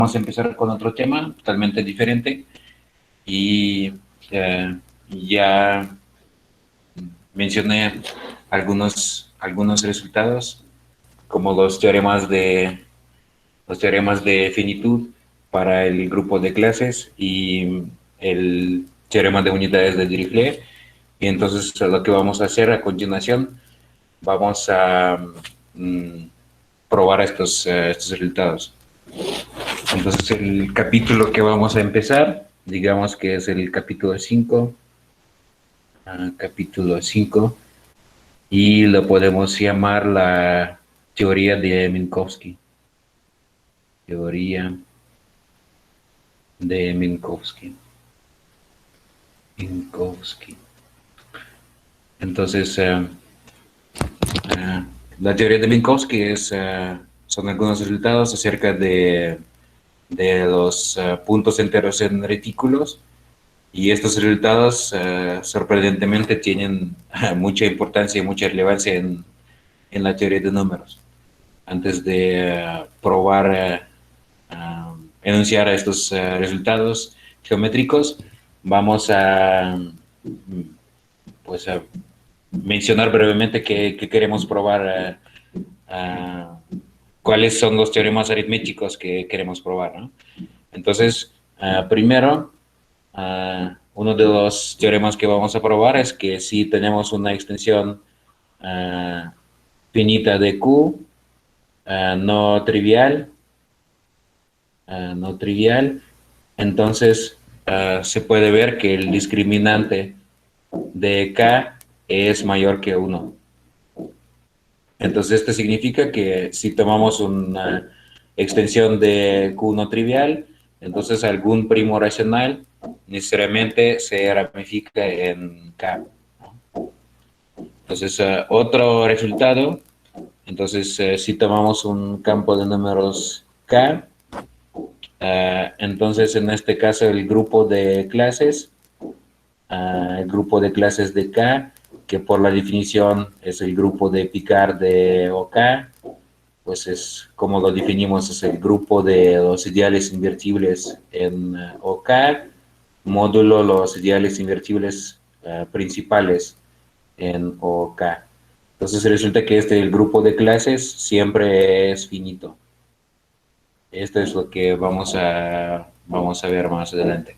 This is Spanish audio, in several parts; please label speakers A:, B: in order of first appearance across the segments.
A: Vamos a empezar con otro tema totalmente diferente y ya mencioné algunos resultados como los teoremas de finitud para el grupo de clases y el teorema de unidades de Dirichlet. Y entonces lo que vamos a hacer a continuación, vamos a probar estos resultados. Entonces el capítulo que vamos a empezar, digamos que es el capítulo 5, y lo podemos llamar la teoría de Minkowski. Teoría de Minkowski. Entonces, la teoría de Minkowski son algunos resultados acerca de los puntos enteros en retículos, y estos resultados sorprendentemente tienen mucha importancia y mucha relevancia en la teoría de números. Antes de probar enunciar estos resultados geométricos, vamos a mencionar brevemente que queremos probar, cuáles son los teoremas aritméticos que queremos probar, ¿no? Entonces, primero, uno de los teoremas que vamos a probar es que si tenemos una extensión finita de Q, no trivial, entonces se puede ver que el discriminante de K es mayor que 1. Entonces esto significa que si tomamos una extensión de Q no trivial, entonces algún primo racional necesariamente se ramifica en K. Entonces otro resultado, entonces si tomamos un campo de números K, entonces en este caso el grupo de clases de K, que por la definición es el grupo de Picard de OK, pues es como lo definimos, es el grupo de los ideales invertibles en OK, módulo los ideales invertibles principales en OK. Entonces resulta que el grupo de clases siempre es finito. Esto es lo que vamos a ver más adelante.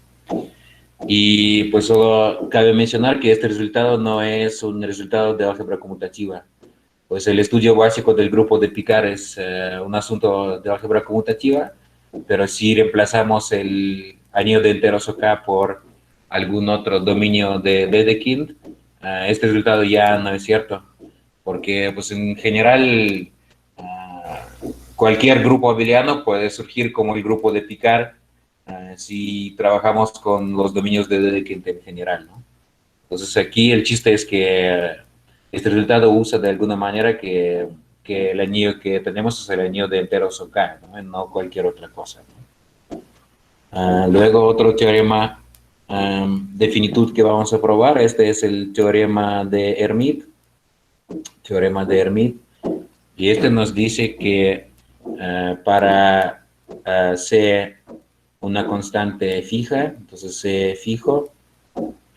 A: Y pues solo cabe mencionar que este resultado no es un resultado de álgebra conmutativa. Pues el estudio básico del grupo de Picard es un asunto de álgebra conmutativa, pero si reemplazamos el anillo de enteros OK por algún otro dominio de Dedekind, este resultado ya no es cierto, porque pues en general cualquier grupo abeliano puede surgir como el grupo de Picard si trabajamos con los dominios de Dedekind en general, ¿no? Entonces aquí el chiste es que este resultado usa de alguna manera que el anillo que tenemos es el anillo de enteros OK, ¿no? No cualquier otra cosa, ¿no? Luego otro teorema de finitud que vamos a probar, este es el teorema de Hermite, y este nos dice que para C una constante fija, entonces C fijo,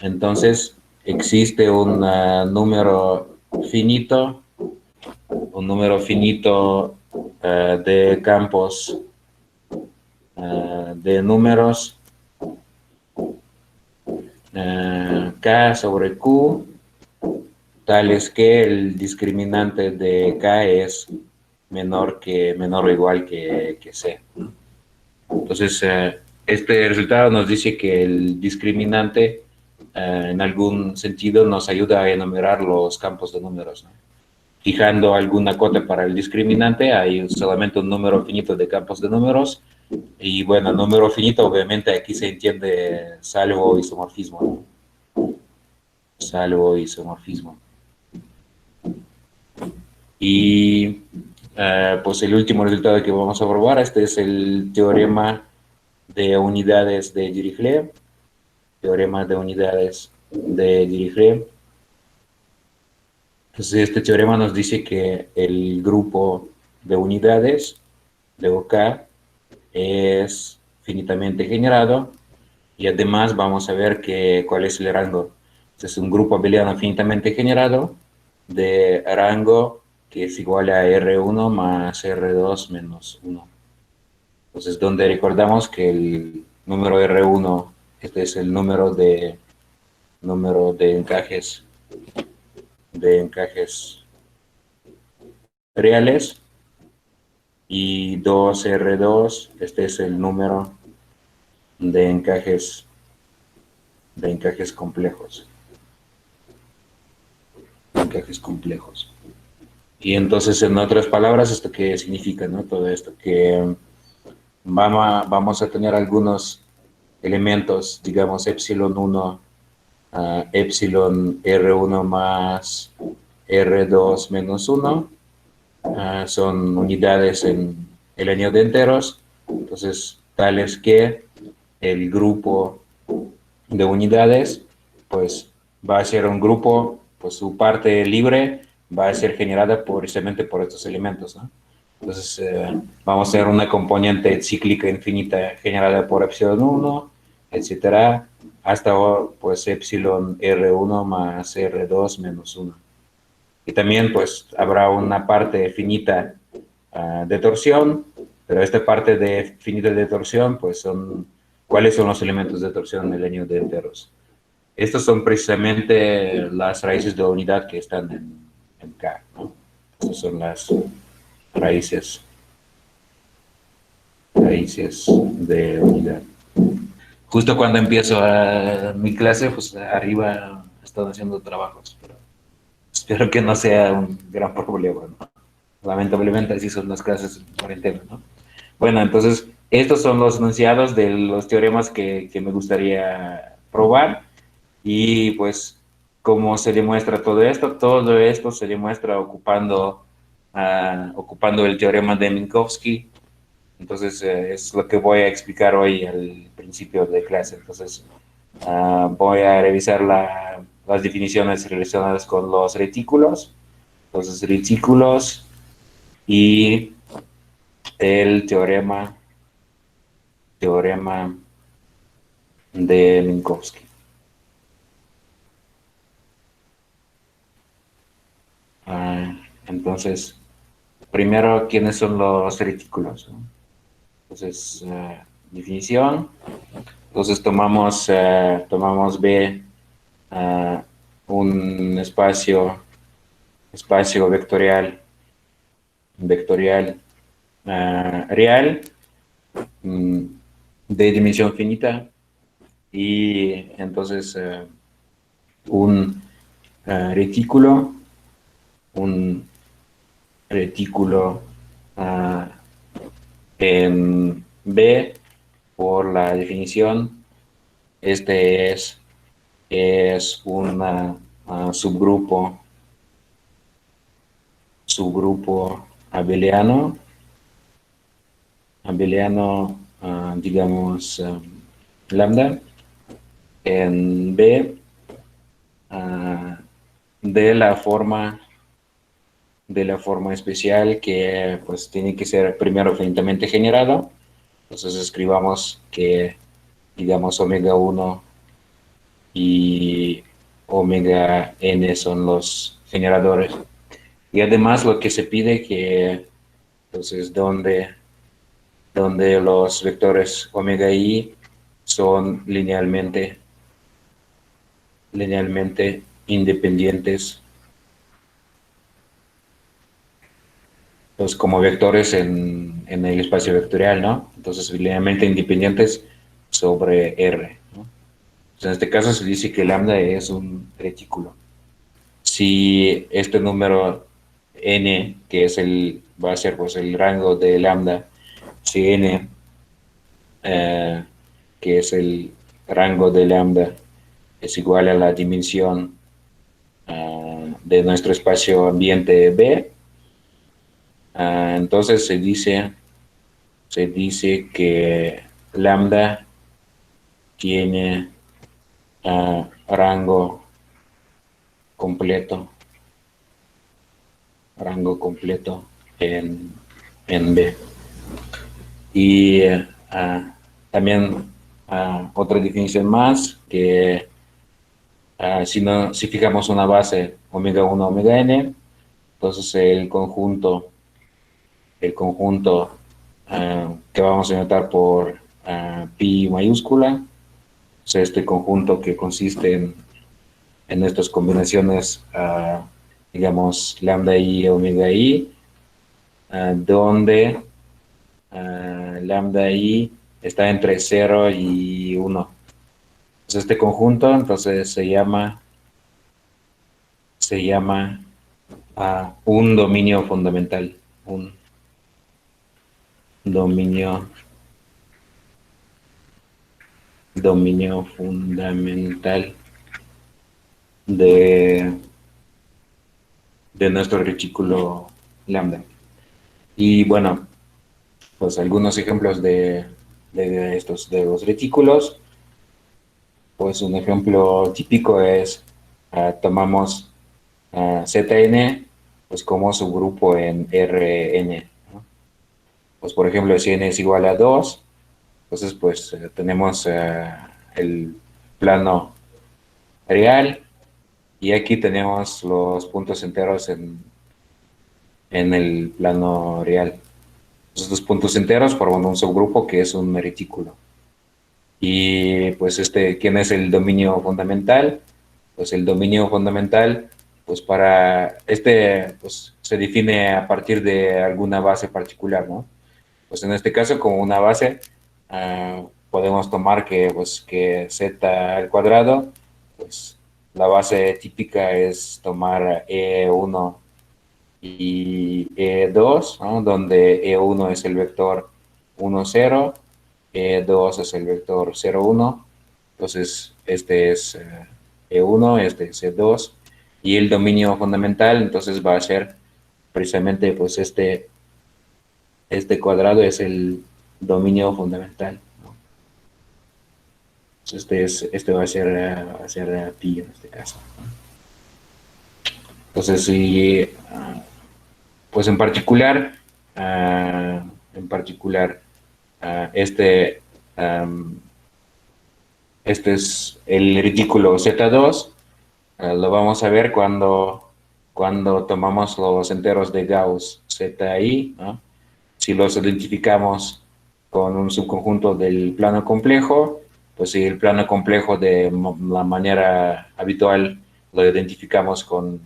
A: entonces existe un número finito de campos de números K sobre Q, tales que el discriminante de K es menor o igual que C. Entonces, este resultado nos dice que el discriminante en algún sentido nos ayuda a enumerar los campos de números, ¿no? Fijando alguna cota para el discriminante, hay solamente un número finito de campos de números, y bueno, número finito obviamente aquí se entiende salvo isomorfismo, ¿no? Salvo isomorfismo. Y pues el último resultado que vamos a probar, este es el teorema de unidades de Dirichlet. Entonces este teorema nos dice que el grupo de unidades de OK es finitamente generado y además vamos a ver cuál es el rango. Este es un grupo abeliano finitamente generado de rango que es igual a R1 más R2 menos 1. Entonces, donde recordamos que el número R1, este es el número de encajes reales, y 2R2, este es el número de encajes complejos. Encajes complejos. Y entonces, en otras palabras, ¿esto qué significa, no? Todo esto, que vamos a tener algunos elementos, digamos, epsilon 1, epsilon R1 más R2 menos 1, son unidades en el año de enteros, entonces tales que el grupo de unidades pues va a ser un grupo, pues su parte libre va a ser generada precisamente por estos elementos, ¿no? Entonces vamos a tener una componente cíclica infinita generada por epsilon 1, etcétera, hasta pues epsilon R1 más R2 menos 1. Y también pues habrá una parte finita de torsión, pero esta parte de finita de torsión pues ¿cuáles son los elementos de torsión en el año de enteros? Estos son precisamente las raíces de la unidad que están en K, ¿no? Estas son las raíces de unidad. Justo cuando empiezo mi clase, pues arriba están haciendo trabajos, pero espero que no sea un gran problema, ¿no? Lamentablemente así son las clases en cuarentena, ¿no? Bueno, entonces estos son los enunciados de los teoremas que me gustaría probar. Y pues, ¿cómo se demuestra todo esto? Todo esto se demuestra ocupando el teorema de Minkowski. Entonces, es lo que voy a explicar hoy al principio de clase. Entonces, voy a revisar las definiciones relacionadas con los retículos. Entonces, retículos y el teorema de Minkowski. Entonces, primero, ¿quiénes son los retículos? Entonces, definición. Entonces, tomamos B, un espacio vectorial real, de dimensión finita, y entonces un retículo, un retículo en B, por la definición, este es un subgrupo abeliano, digamos, lambda, en B, de la forma especial que pues tiene que ser primero finitamente generado. Entonces escribamos que, digamos, omega 1 y omega n son los generadores. Y además lo que se pide que, entonces, donde los vectores omega i son linealmente independientes, pues como vectores en el espacio vectorial, ¿no? Entonces, linealmente independientes sobre R, ¿no? Entonces, en este caso se dice que lambda es un retículo. Si este número n, que es va a ser pues el rango de lambda, si n, que es el rango de lambda, es igual a la dimensión de nuestro espacio ambiente B, entonces se dice que lambda tiene rango completo en B. Y también otra definición más, que si fijamos una base omega 1, omega n, entonces el conjunto que vamos a notar por pi mayúscula, o sea, este conjunto que consiste en estas combinaciones, digamos, lambda i, omega i, donde lambda i está entre 0 y 1. Entonces, este conjunto entonces se llama un dominio fundamental, un dominio fundamental de, de nuestro retículo lambda. Y bueno, pues algunos ejemplos de los retículos. Pues un ejemplo típico es, tomamos Zn pues como subgrupo en Rn, ¿no? Pues por ejemplo, si n es igual a 2, entonces pues tenemos el plano real, y aquí tenemos los puntos enteros en el plano real. Estos puntos enteros forman un subgrupo que es un retículo. Y pues ¿quién es el dominio fundamental? Pues el dominio fundamental, pues pues se define a partir de alguna base particular, ¿no? Pues en este caso, como una base, podemos tomar que z al cuadrado, pues la base típica es tomar E1 y E2, ¿no? Donde E1 es el vector 1, 0, E2 es el vector 0, 1, entonces este es E1, este es E2, y el dominio fundamental entonces va a ser precisamente pues este cuadrado es el dominio fundamental, ¿no? Entonces este va a ser pi en este caso, ¿no? Entonces, si pues en particular, ah, este, am, este es el retículo Z2. Lo vamos a ver cuando tomamos los enteros de Gauss Zi, ¿no? Si los identificamos con un subconjunto del plano complejo, pues si el plano complejo de la manera habitual lo identificamos con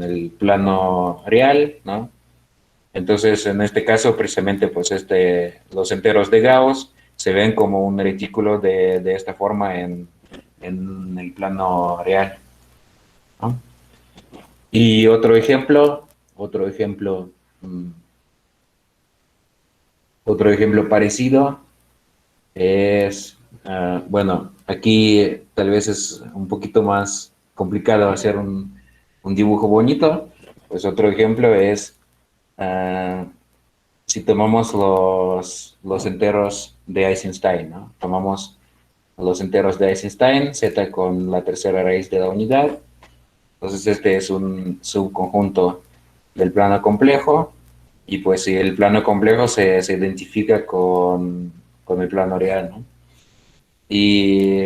A: el plano real, ¿no? Entonces, en este caso, precisamente, pues los enteros de Gauss se ven como un retículo de esta forma en el plano real, ¿no? Y mm, otro ejemplo parecido es, bueno, aquí tal vez es un poquito más complicado hacer un dibujo bonito. Pues otro ejemplo es, ah, si tomamos los enteros de Eisenstein, ¿no? Tomamos los enteros de Eisenstein, z con la tercera raíz de la unidad. Entonces este es un subconjunto del plano complejo, y pues si el plano complejo se identifica con el plano real, ¿no? Y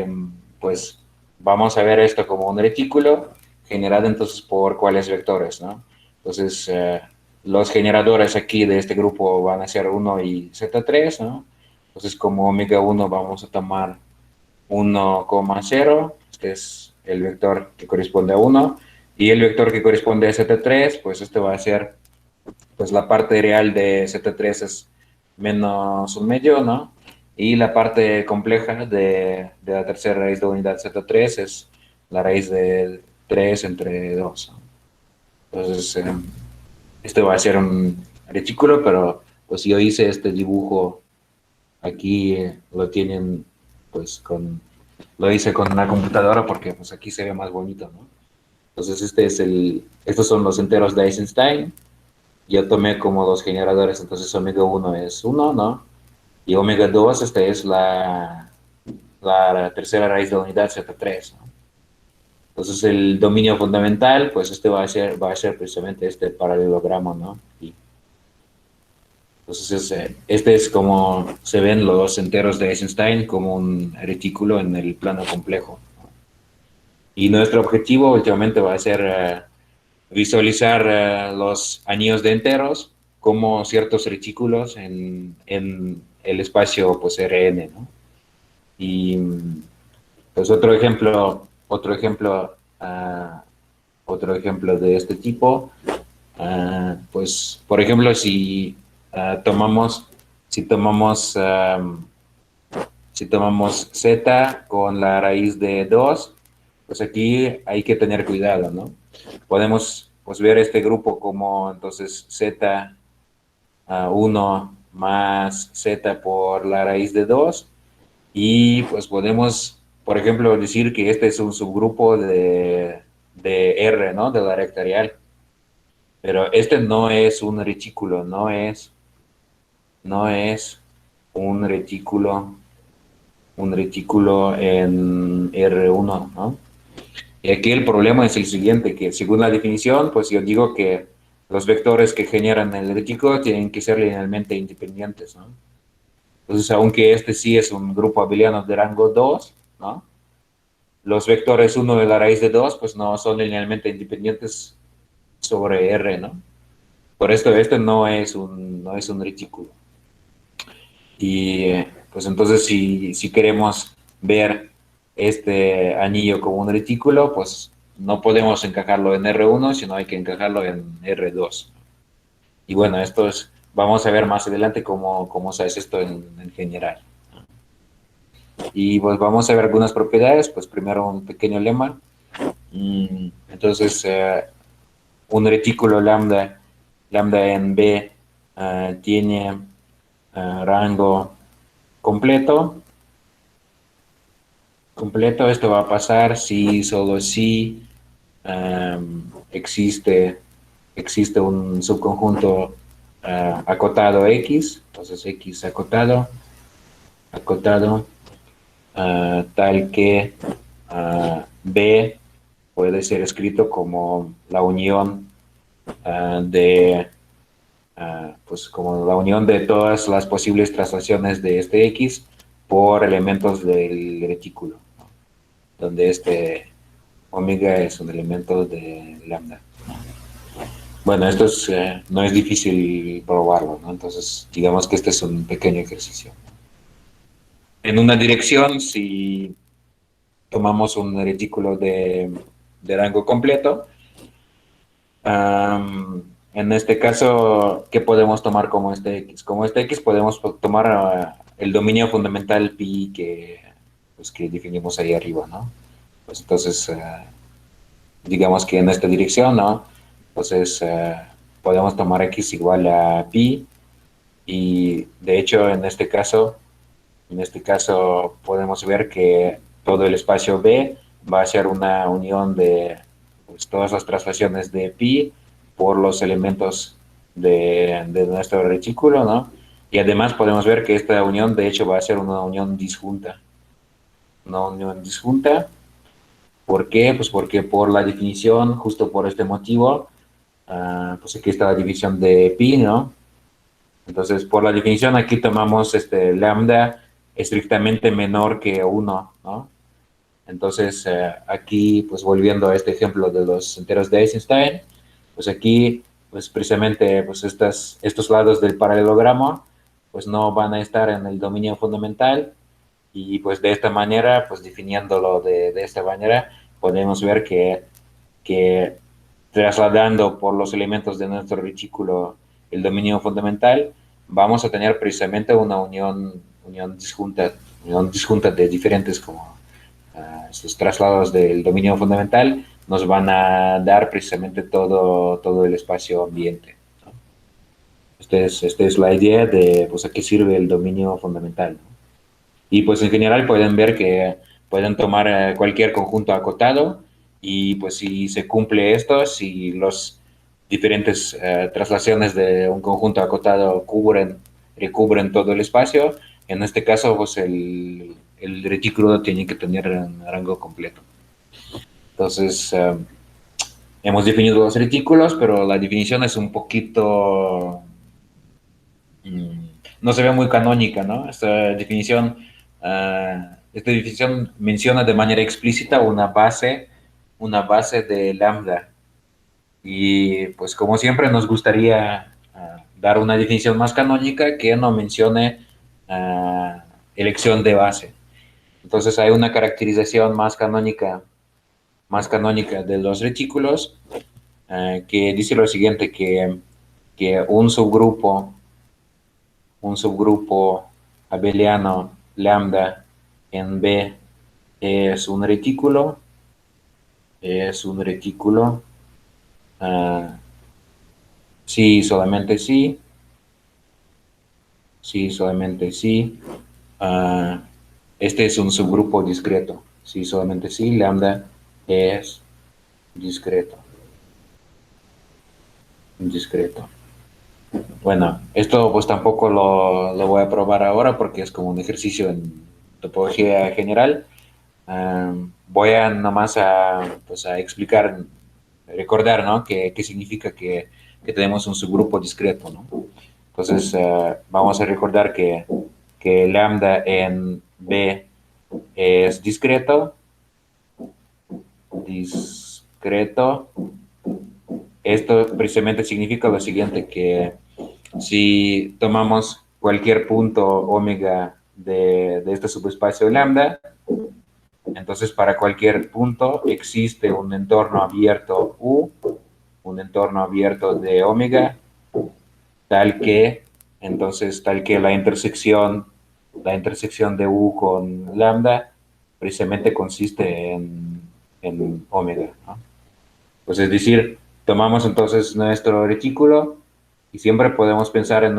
A: pues vamos a ver esto como un retículo generado entonces por cuáles vectores, ¿no? Entonces, los generadores aquí de este grupo van a ser 1 y Z3, ¿no? Entonces, como omega 1 vamos a tomar 1,0, este es el vector que corresponde a 1, y el vector que corresponde a Z3, pues este va a ser, pues la parte real de Z3 es menos un medio, ¿no? Y la parte compleja de la tercera raíz de unidad Z3 es la raíz de 3 entre 2, ¿no? Entonces, este va a ser un retículo, pero pues yo hice este dibujo aquí, pues lo hice con una computadora porque pues aquí se ve más bonito, ¿no? Entonces estos son los enteros de Eisenstein. Yo tomé como dos generadores, entonces omega 1 es 1, ¿no? Y omega 2, esta es la tercera raíz de la unidad Z3, ¿no? Entonces el dominio fundamental, pues va a ser precisamente este paralelogramo, ¿no? Entonces, este es como se ven los enteros de Eisenstein como un retículo en el plano complejo. Y nuestro objetivo últimamente va a ser visualizar los anillos de enteros como ciertos retículos en el espacio pues Rn, ¿no? Y pues otro ejemplo de este tipo, pues por ejemplo tomamos, si tomamos, si tomamos z con la raíz de 2, pues aquí hay que tener cuidado, ¿no? Podemos pues ver este grupo como entonces z 1 más z por la raíz de 2 y pues podemos, por ejemplo, decir que este es un subgrupo de R, ¿no? De la recta real. Pero este no es un retículo, no es un retículo en R1, ¿no? Y aquí el problema es el siguiente, que según la definición, pues yo digo que los vectores que generan el retículo tienen que ser linealmente independientes, ¿no? Entonces, aunque este sí es un grupo abeliano de rango 2, ¿no? Los vectores 1 de la raíz de 2, pues no son linealmente independientes sobre R, ¿no? Por esto, este no es un retículo. Y pues entonces, si queremos ver este anillo como un retículo, pues no podemos encajarlo en R1, sino hay que encajarlo en R2. Y bueno, vamos a ver más adelante cómo se hace esto en general. Y pues vamos a ver algunas propiedades, pues primero un pequeño lema. Entonces, un retículo lambda en B tiene rango completo. Esto va a pasar si solo si existe un subconjunto acotado X, entonces X acotado, tal que B puede ser escrito como la unión pues como la unión de todas las posibles traslaciones de este X por elementos del retículo, ¿no? Donde este omega es un elemento de lambda. Bueno, no es difícil probarlo, ¿no? Entonces, digamos que este es un pequeño ejercicio. En una dirección, si tomamos un retículo de rango completo, en este caso, ¿qué podemos tomar como este X? Como este X podemos tomar el dominio fundamental pi que definimos ahí arriba, ¿no? Pues entonces, digamos que en esta dirección, ¿no? Entonces, podemos tomar X igual a pi y de hecho en este caso podemos ver que todo el espacio B va a ser una unión de pues, todas las traslaciones de pi por los elementos de nuestro retículo, ¿no? Y además podemos ver que esta unión de hecho va a ser una unión disjunta. Una unión disjunta. ¿Por qué? Pues porque por la definición, justo por este motivo, pues aquí está la división de pi, ¿no? Entonces, por la definición aquí tomamos este lambda estrictamente menor que 1, ¿no? Entonces, aquí, pues volviendo a este ejemplo de los enteros de Eisenstein, pues aquí, pues precisamente, pues estos lados del paralelogramo, pues no van a estar en el dominio fundamental y pues de esta manera, pues definiéndolo de esta manera, podemos ver que trasladando por los elementos de nuestro retículo el dominio fundamental, vamos a tener precisamente una unión disjunta de diferentes como estos traslados del dominio fundamental nos van a dar precisamente todo el espacio ambiente, ¿no? Esta es la idea de pues, a qué sirve el dominio fundamental, ¿no? Y pues en general pueden ver que pueden tomar cualquier conjunto acotado y pues si se cumple esto, si los diferentes traslaciones de un conjunto acotado recubren todo el espacio, en este caso pues el retículo tiene que tener un rango completo. Entonces, hemos definido los retículos, pero la definición es un poquito no se ve muy canónica, ¿no? Esta definición menciona de manera explícita una base de lambda. Y pues como siempre nos gustaría dar una definición más canónica que no mencione elección de base. Entonces hay una caracterización más canónica de los retículos que dice lo siguiente, que un subgrupo abeliano lambda en B es un retículo, uh, sí, solamente sí, sí, solamente sí. Este es un subgrupo discreto, sí, solamente sí, lambda es discreto, discreto. Bueno, esto pues tampoco lo voy a probar ahora porque es como un ejercicio en topología general. Voy a nomás pues a explicar, recordar, ¿no? ¿Qué significa que tenemos un subgrupo discreto, ¿no? Entonces, vamos a recordar que lambda en B es discreto, discreto. Esto precisamente significa lo siguiente, que si tomamos cualquier punto omega de este subespacio lambda, entonces para cualquier punto existe un entorno abierto U, un entorno abierto de omega, tal que, entonces, tal que la intersección de U con lambda precisamente consiste en omega, ¿no? Pues es decir, tomamos entonces nuestro retículo y siempre podemos pensar en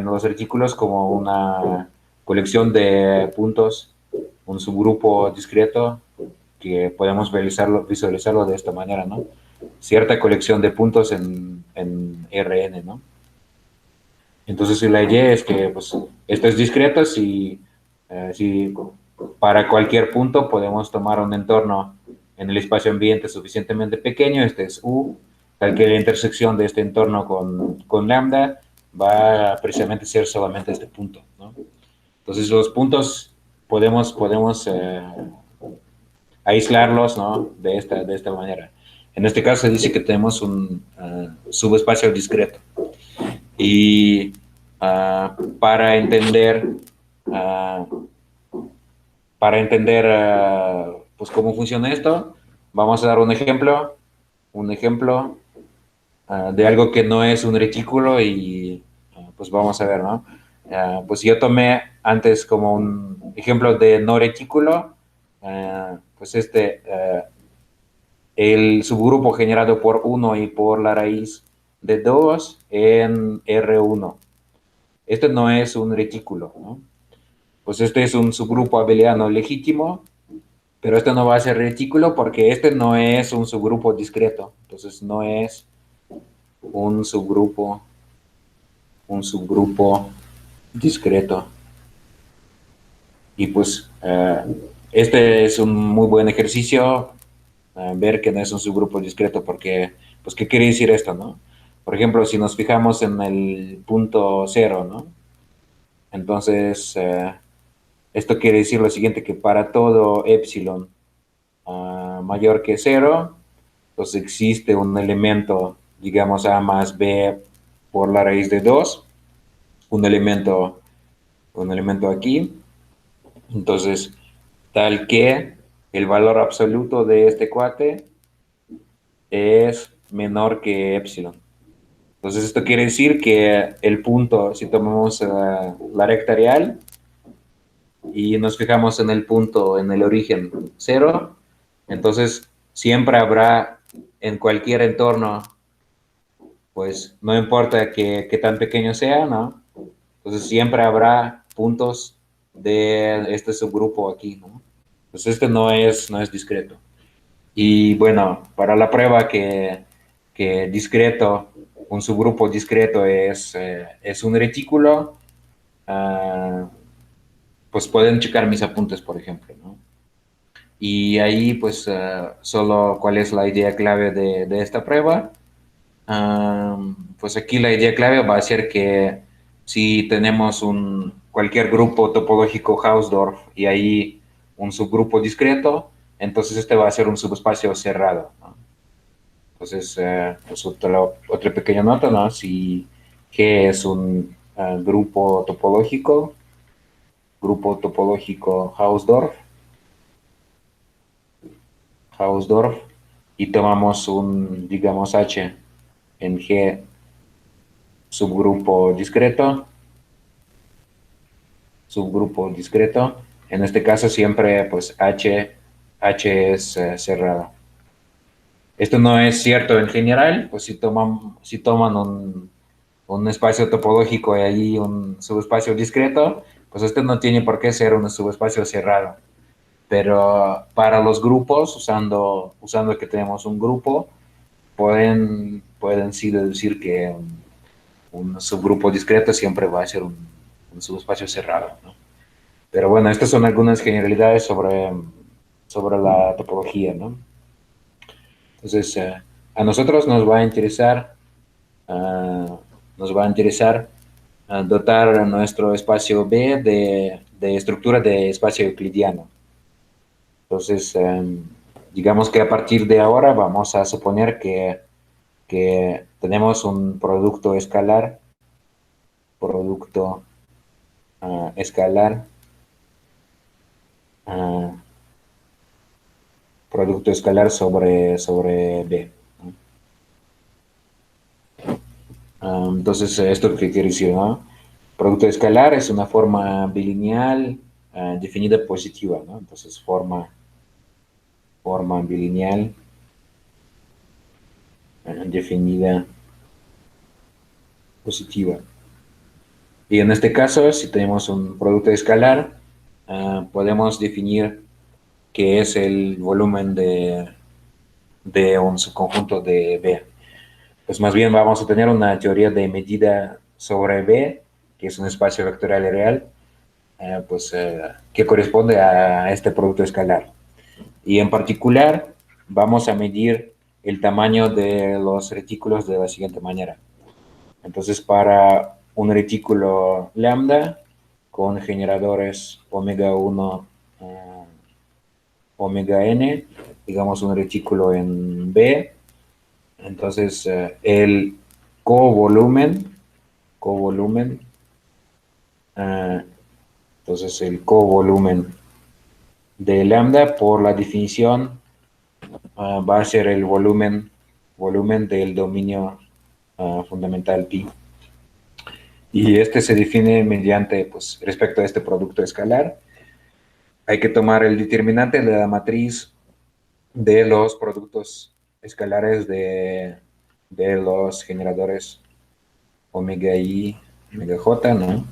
A: los retículos como una colección de puntos, un subgrupo discreto que podemos visualizarlo de esta manera, ¿no? Cierta colección de puntos en Rn, ¿no? Entonces la idea es que pues, esto es discreto si para cualquier punto podemos tomar un entorno en el espacio ambiente suficientemente pequeño, este es U, tal que la intersección de este entorno con lambda va a precisamente ser solamente este punto, ¿no? Entonces los puntos podemos aislarlos, ¿no? De esta manera. En este caso se dice que tenemos un subespacio discreto. Y para entender, uh, pues cómo funciona esto, vamos a dar un ejemplo de algo que no es un retículo y pues vamos a ver, ¿no? Pues yo tomé antes como un ejemplo de no retículo, pues el subgrupo generado por 1 y por la raíz de 2 en R1. Este no es un retículo, ¿no? Pues este es un subgrupo abeliano legítimo, pero este no va a ser retículo porque este no es un subgrupo discreto. Entonces no es un subgrupo discreto. Y pues este es un muy buen ejercicio, ver que no es un subgrupo discreto porque, pues, ¿qué quiere decir esto, no? Por ejemplo, si nos fijamos en el punto 0, ¿no? Entonces, esto quiere decir lo siguiente, que para todo epsilon mayor que 0, entonces existe un elemento, digamos, A más B por la raíz de 2, un elemento aquí. Entonces, tal que el valor absoluto de este cuate es menor que epsilon. Entonces, esto quiere decir que el punto, si tomamos la recta real y nos fijamos en el punto, en el origen 0, entonces siempre habrá en cualquier entorno, pues no importa que tan pequeño sea, ¿no? Entonces siempre habrá puntos de este subgrupo aquí, ¿no? Pues este no es discreto. Y bueno, para la prueba que discreto, un subgrupo discreto es un retículo, pues pueden checar mis apuntes, por ejemplo, ¿no? Y ahí, pues, solo cuál es la idea clave de esta prueba. Pues aquí la idea clave va a ser que si tenemos cualquier grupo topológico Hausdorff y ahí un subgrupo discreto, entonces este va a ser un subespacio cerrado, ¿no? Entonces, pues otra pequeña nota, ¿no? Si G es un grupo topológico Hausdorff, y tomamos digamos, H en G subgrupo discreto. En este caso siempre, pues, H es cerrado. Esto no es cierto en general, pues si toman un espacio topológico y allí un subespacio discreto, pues este no tiene por qué ser un subespacio cerrado. Pero para los grupos, usando que tenemos un grupo, pueden sí deducir que un subgrupo discreto siempre va a ser un subespacio cerrado, ¿no? Pero bueno, estas son algunas generalidades sobre la topología, ¿no? Entonces, a nosotros ah, nos va a interesar dotar nuestro espacio B de estructura de espacio euclidiano. Entonces, digamos que a partir de ahora vamos a suponer que tenemos un producto escalar, ah, producto escalar sobre B, ¿no? Entonces, ¿esto qué quiere decir, no? Producto escalar es una forma bilineal definida positiva, ¿no? Entonces, forma bilineal definida positiva. Y en este caso, si tenemos un producto escalar, podemos definir que es el volumen de un subconjunto de B. Pues más bien vamos a tener una teoría de medida sobre B, que es un espacio vectorial real, que corresponde a este producto escalar. Y en particular, vamos a medir el tamaño de los retículos de la siguiente manera. Entonces, para un retículo lambda con generadores omega 1, omega n, digamos un retículo en B, entonces el covolumen, uh, entonces el covolumen de lambda por la definición va a ser el volumen del dominio fundamental pi. Y este se define mediante, pues, respecto a este producto escalar, hay que tomar el determinante de la matriz de los productos escalares de los generadores omega i, omega j, ¿no?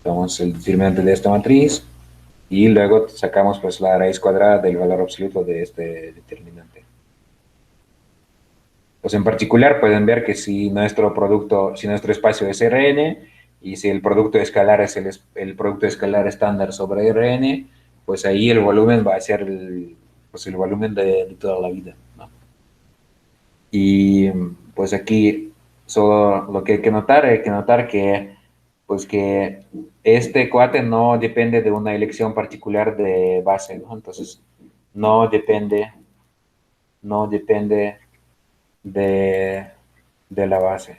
A: Tomamos el determinante de esta matriz y luego sacamos, pues, la raíz cuadrada del valor absoluto de este determinante. Pues en particular pueden ver que si nuestro espacio es Rn y si el producto escalar es el producto escalar estándar sobre Rn, pues ahí el volumen va a ser el volumen de toda la vida, ¿no? Y pues aquí solo lo que hay que notar que pues que este cuate no depende de una elección particular de base, ¿no? Entonces no depende de, de la base.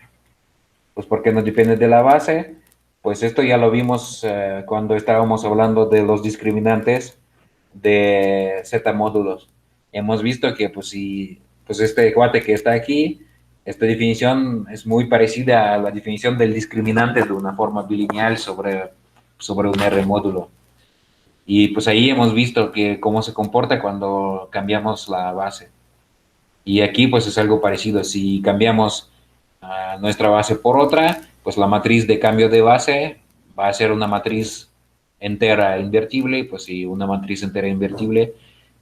A: Pues porque no depende de la base, pues esto ya lo vimos cuando estábamos hablando de los discriminantes de Z módulos. Hemos visto que pues si pues este cuate que está aquí, esta definición es muy parecida a la definición del discriminante de una forma bilineal sobre un R módulo. Y pues ahí hemos visto que cómo se comporta cuando cambiamos la base. Y aquí pues es algo parecido. Si cambiamos nuestra base por otra, pues la matriz de cambio de base va a ser una matriz entera invertible, pues si una matriz entera invertible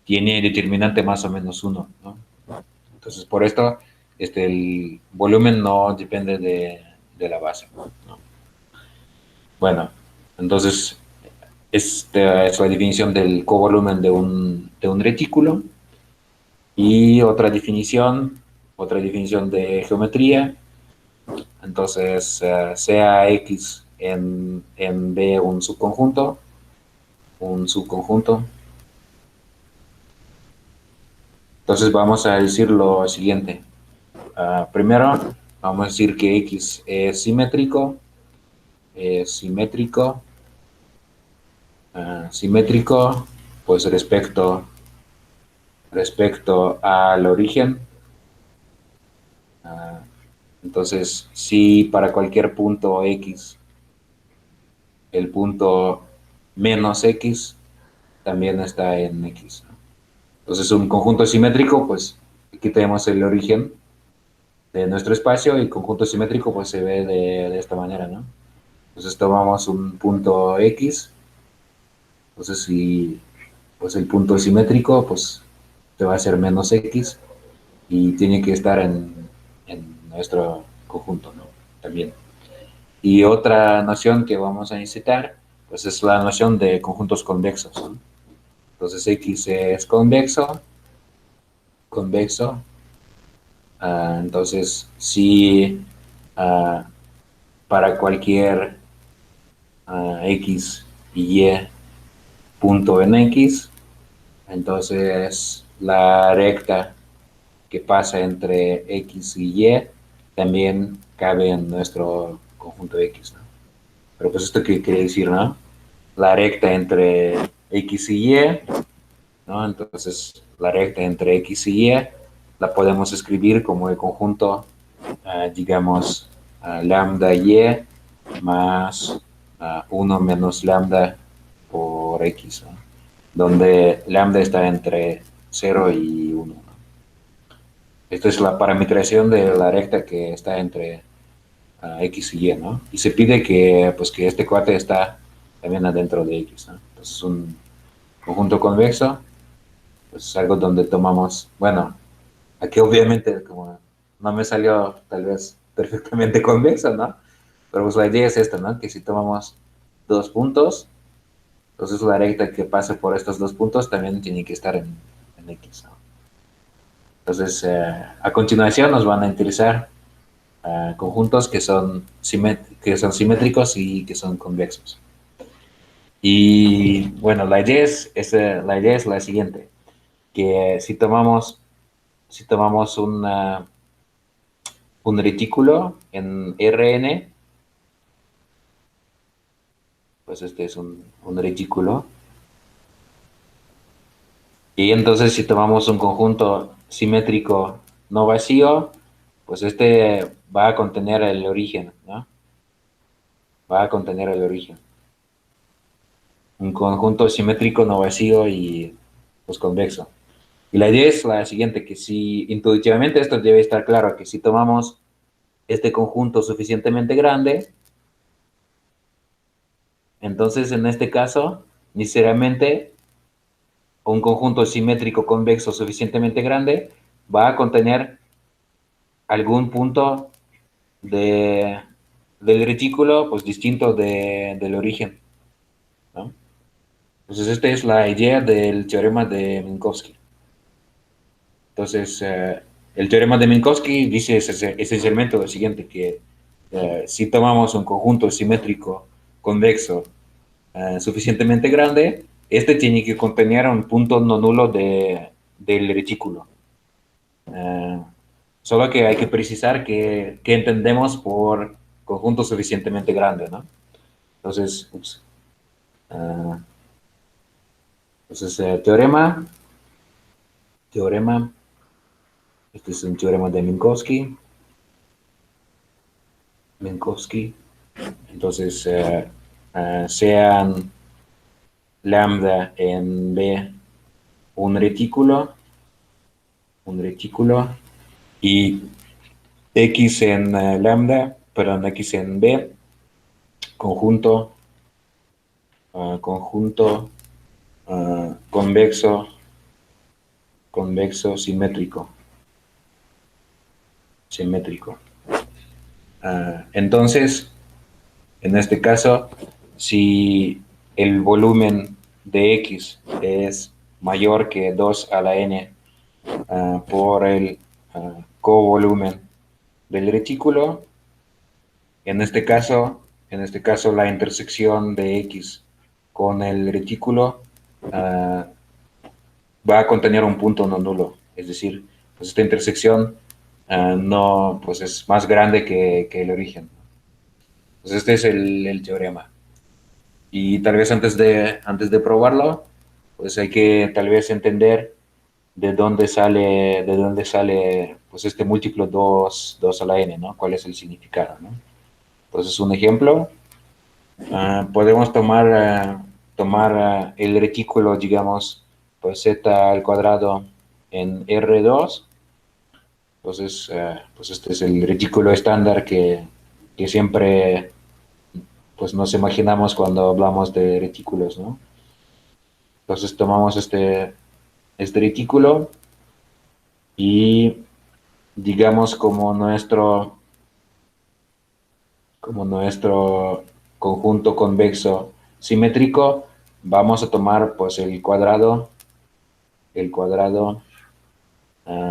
A: tiene determinante más o menos 1, ¿no? Entonces por esto el volumen no depende de la base, ¿no? Bueno, entonces esta es la definición del covolumen de un retículo. Y otra definición de geometría. Entonces, sea X en B un subconjunto. Entonces vamos a decir lo siguiente. Primero, vamos a decir que X es simétrico, pues respecto al origen. Entonces, si para cualquier punto X, el punto menos X también está en X, ¿no? Entonces, un conjunto simétrico, pues aquí tenemos el origen de nuestro espacio y el conjunto simétrico pues se ve de esta manera, ¿no? Entonces tomamos un punto X, entonces si pues el punto simétrico pues te va a ser menos X y tiene que estar en nuestro conjunto, ¿no? También. Y otra noción que vamos a necesitar pues es la noción de conjuntos convexos, ¿no? Entonces X es convexo. Entonces si para cualquier X y Y punto en X, entonces la recta que pasa entre X y Y también cabe en nuestro conjunto X, ¿no? Pero pues esto qué quiere decir, ¿no? La recta entre X y Y, ¿no? Entonces la recta entre X y Y la podemos escribir como el conjunto, digamos, lambda Y más 1 menos lambda por X, ¿no? Donde lambda está entre 0 y 1, ¿no? Esta es la parametrización de la recta que está entre X y Y, ¿no? Y se pide que, pues, que este cuate está también adentro de X, ¿no? Entonces un conjunto convexo, pues es algo donde tomamos, bueno, aquí obviamente como no me salió tal vez perfectamente convexo, ¿no? Pero pues la idea es esta, ¿no? Que si tomamos dos puntos, entonces la recta que pase por estos dos puntos también tiene que estar en X, ¿no? Entonces, a continuación nos van a interesar conjuntos que son simétricos y que son convexos. Y bueno, la idea es la siguiente, que si tomamos un retículo en Rn, pues este es un retículo. Y entonces si tomamos un conjunto simétrico no vacío, pues este va a contener el origen, ¿no? Va a contener el origen. Un conjunto simétrico no vacío y pues convexo. Y la idea es la siguiente, que si intuitivamente esto debe estar claro, que si tomamos este conjunto suficientemente grande, entonces en este caso, necesariamente un conjunto simétrico convexo suficientemente grande va a contener algún punto del retículo pues distinto del origen, ¿no? Entonces esta es la idea del teorema de Minkowski. Entonces el teorema de Minkowski dice esencialmente lo siguiente, que si tomamos un conjunto simétrico convexo suficientemente grande, este tiene que contener un punto no nulo del retículo. Solo que hay que precisar que entendemos por conjunto suficientemente grande, ¿no? Entonces, uh, teorema, este es un teorema de Minkowski. Entonces, sean lambda en B un retículo, y X en lambda, perdón, X en B, conjunto, convexo simétrico. Entonces, en este caso, si el volumen de X es mayor que 2 a la n por el covolumen del retículo, en este caso en este caso la intersección de X con el retículo va a contener un punto no nulo, es decir, pues esta intersección no, pues es más grande que el origen. Pues este es el teorema. Y tal vez antes de probarlo, pues hay que tal vez entender de dónde sale pues este múltiplo 2 a la n, ¿no? ¿Cuál es el significado, ¿no? Entonces, un ejemplo, podemos tomar el retículo, digamos, pues z al cuadrado en R2. Entonces, pues este es el retículo estándar que siempre pues nos imaginamos cuando hablamos de retículos, ¿no? Entonces tomamos este retículo y digamos como nuestro conjunto convexo simétrico, vamos a tomar pues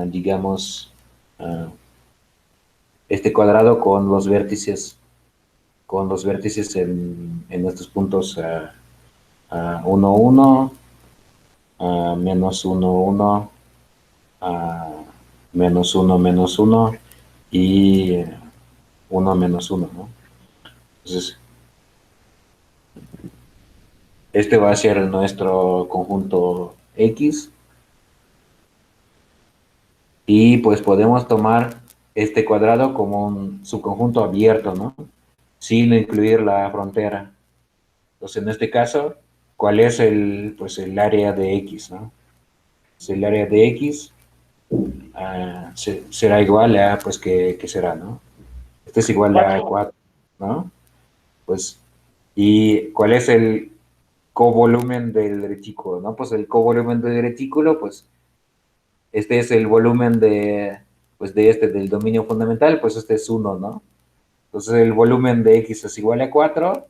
A: digamos, ah, este cuadrado con los vértices en estos puntos 1, 1, menos 1, 1, menos 1, menos 1 y 1 menos 1, ¿no? Entonces, este va a ser nuestro conjunto X y pues podemos tomar este cuadrado como un subconjunto abierto, ¿no? Sin incluir la frontera. Entonces, en este caso, ¿cuál es pues el área de X, ¿no? Pues el área de X será igual a, pues, que será, ¿no? Este es igual a 4, ¿no? Pues, ¿y cuál es el covolumen del retículo, ¿no? Pues el covolumen del retículo, pues, este es el volumen pues, del dominio fundamental, pues este es 1, ¿no? Entonces el volumen de X es igual a 4,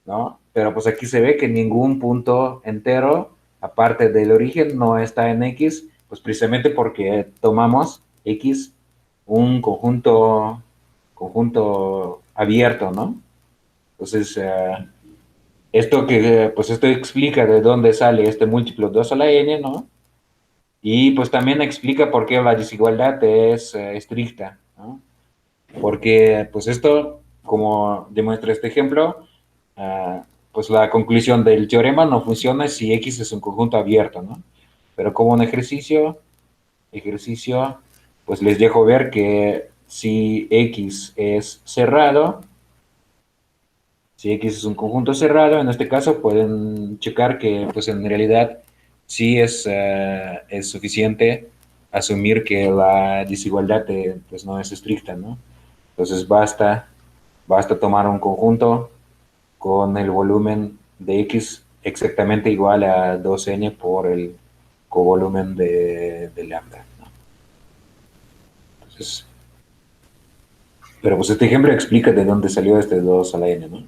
A: ¿no? Pero pues aquí se ve que ningún punto entero, aparte del origen, no está en X, pues precisamente porque tomamos X un conjunto abierto, ¿no? Entonces, pues esto explica de dónde sale este múltiplo 2 a la n, ¿no? Y pues también explica por qué la desigualdad es estricta, ¿no? Porque pues esto, como demuestra este ejemplo, pues la conclusión del teorema no funciona si X es un conjunto abierto, ¿no? Pero como un ejercicio, pues les dejo ver que si X es cerrado, si X es un conjunto cerrado, en este caso pueden checar que pues en realidad sí es suficiente asumir que la desigualdad pues no es estricta, ¿no? Entonces basta tomar un conjunto con el volumen de X exactamente igual a 2n por el covolumen de lambda, ¿no? Entonces, pero pues este ejemplo explica de dónde salió este 2 a la n, ¿no?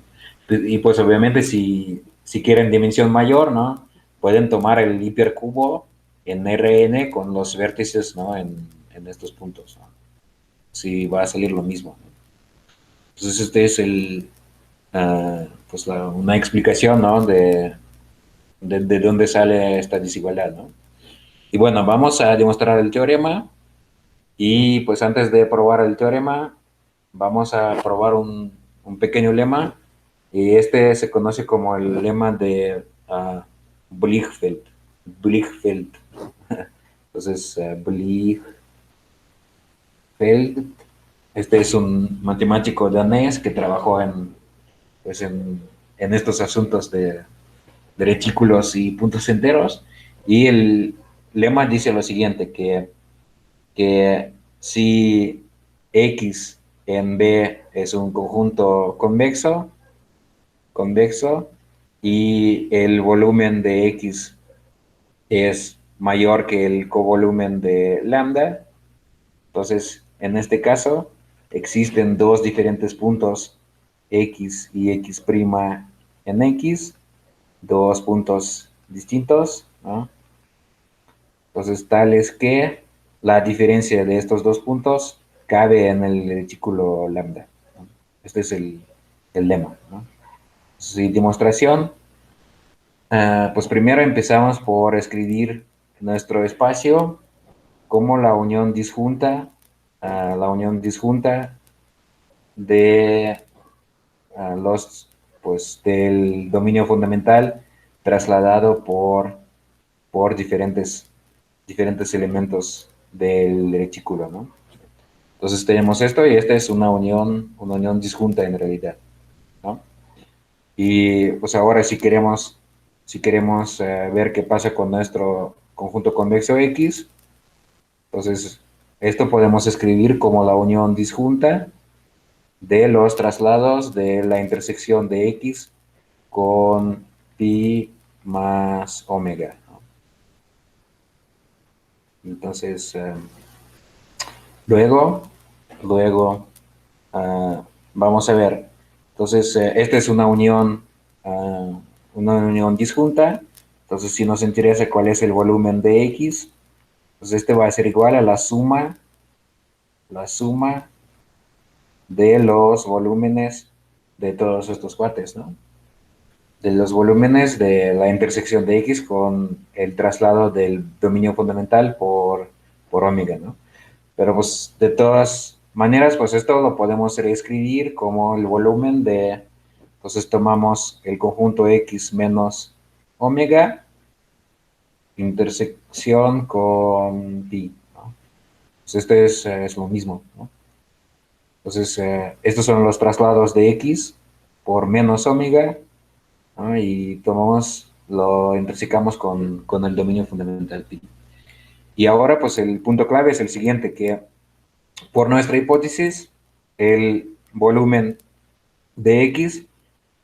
A: Y pues obviamente si quieren dimensión mayor, ¿no? Pueden tomar el hipercubo en Rn con los vértices, ¿no? En estos puntos, ¿no? Sí va a salir lo mismo, ¿no? Entonces este es pues una explicación, ¿no? De dónde sale esta desigualdad, ¿no? Y bueno, vamos a demostrar el teorema y pues antes de probar el teorema, vamos a probar un pequeño lema y este se conoce como el lema de Blichfeld. Blichfeld. Entonces, Blichfeld, este es un matemático danés que trabajó pues en estos asuntos de retículos y puntos enteros y el lema dice lo siguiente, que si X en B es un conjunto convexo y el volumen de X es mayor que el covolumen de lambda, entonces en este caso existen dos diferentes puntos X y X' en X, dos puntos distintos, ¿no? Entonces, tal es que la diferencia de estos dos puntos cabe en el retículo lambda, ¿no? Este es el lema, ¿no? Entonces, demostración, pues primero empezamos por escribir nuestro espacio como la unión disjunta de pues, del dominio fundamental trasladado por diferentes elementos del retículo, ¿no? Entonces tenemos esto y esta es una unión disjunta en realidad, ¿no? Y pues ahora si queremos ver qué pasa con nuestro conjunto convexo X, entonces esto podemos escribir como la unión disjunta de los traslados de la intersección de X con pi más omega, ¿no? Entonces, luego, luego, vamos a ver. Entonces, esta es una unión disjunta. Entonces, si nos interesa cuál es el volumen de X, pues este va a ser igual a la suma de los volúmenes de todos estos cuates, ¿no? De los volúmenes de la intersección de X con el traslado del dominio fundamental por omega, ¿no? Pero pues de todas maneras, pues esto lo podemos reescribir como el volumen de, entonces tomamos el conjunto X menos omega, intersección con pi, ¿no? Pues esto es lo mismo, ¿no? Entonces, estos son los traslados de X por menos omega, ¿no? Y lo intersecamos con el dominio fundamental pi. Y ahora, pues el punto clave es el siguiente, que por nuestra hipótesis, el volumen de X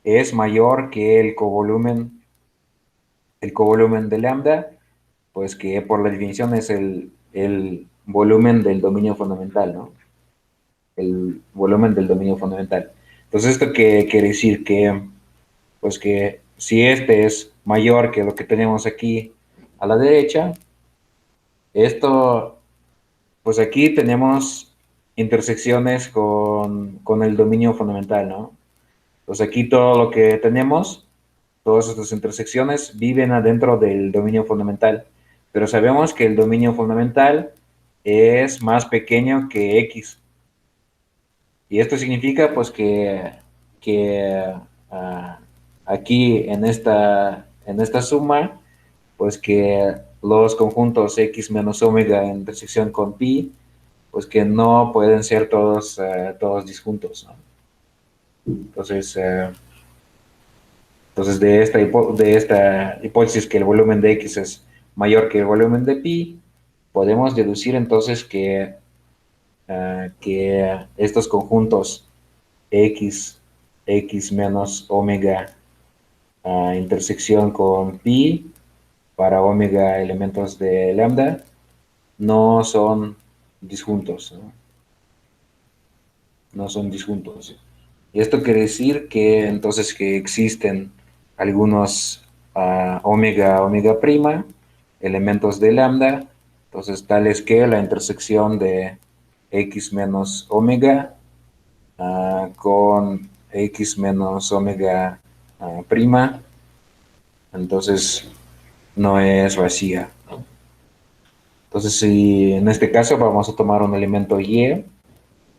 A: es mayor que el covolumen de lambda, pues que por la definición es el volumen del dominio fundamental, ¿no? El volumen del dominio fundamental. Entonces, ¿esto qué quiere decir? Pues que si este es mayor que lo que tenemos aquí a la derecha, esto, pues aquí tenemos intersecciones con el dominio fundamental, ¿no? Pues aquí todo lo que tenemos, todas estas intersecciones viven adentro del dominio fundamental, pero sabemos que el dominio fundamental es más pequeño que X. Y esto significa pues que uh, aquí en esta suma, pues que los conjuntos X menos omega en intersección con pi, pues que no pueden ser todos disjuntos, ¿no? Entonces, entonces de esta hipótesis que el volumen de X es mayor que el volumen de pi, podemos deducir entonces que estos conjuntos X menos omega intersección con pi para omega elementos de lambda no son disjuntos, ¿no? No son disjuntos. Y esto quiere decir que entonces que existen algunos omega prima, elementos de lambda, entonces tales que la intersección de X menos omega con X menos omega prima, entonces no es vacía, ¿no? Entonces, si en este caso vamos a tomar un elemento Y,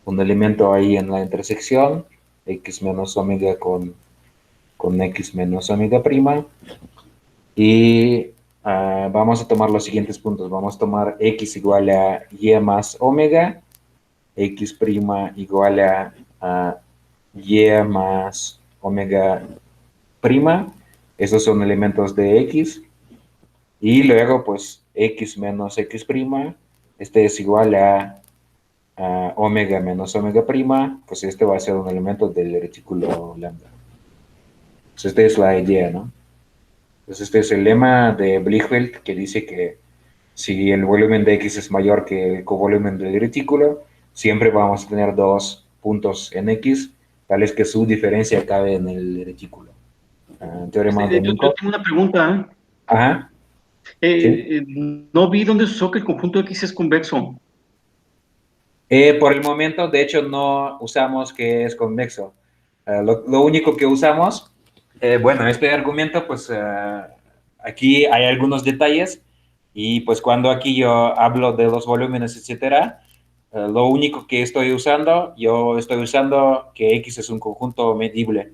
A: un elemento ahí en la intersección, X menos omega con X menos omega prima, y vamos a tomar los siguientes puntos. Vamos a tomar X igual a Y más omega, X prima igual a Y más omega prima. Esos son elementos de X. Y luego, pues, X menos X prima, este es igual a omega menos omega prima, pues este va a ser un elemento del retículo lambda. Pues esta es la idea, ¿no? Pues este es el lema de Blichfeld que dice que si el volumen de X es mayor que el covolumen del retículo, siempre vamos a tener dos puntos en X, tales que su diferencia cabe en el retículo. Teorema de
B: Yo
A: Minkov.
B: tengo una pregunta.
A: Ajá, sí.
B: No vi dónde se usó que el conjunto X es convexo.
A: Por el momento, de hecho, no usamos que es convexo. Lo único que usamos, bueno, este argumento, pues aquí hay algunos detalles y pues cuando aquí yo hablo de los volúmenes, etcétera, lo único que estoy usando, yo estoy usando que X es un conjunto medible.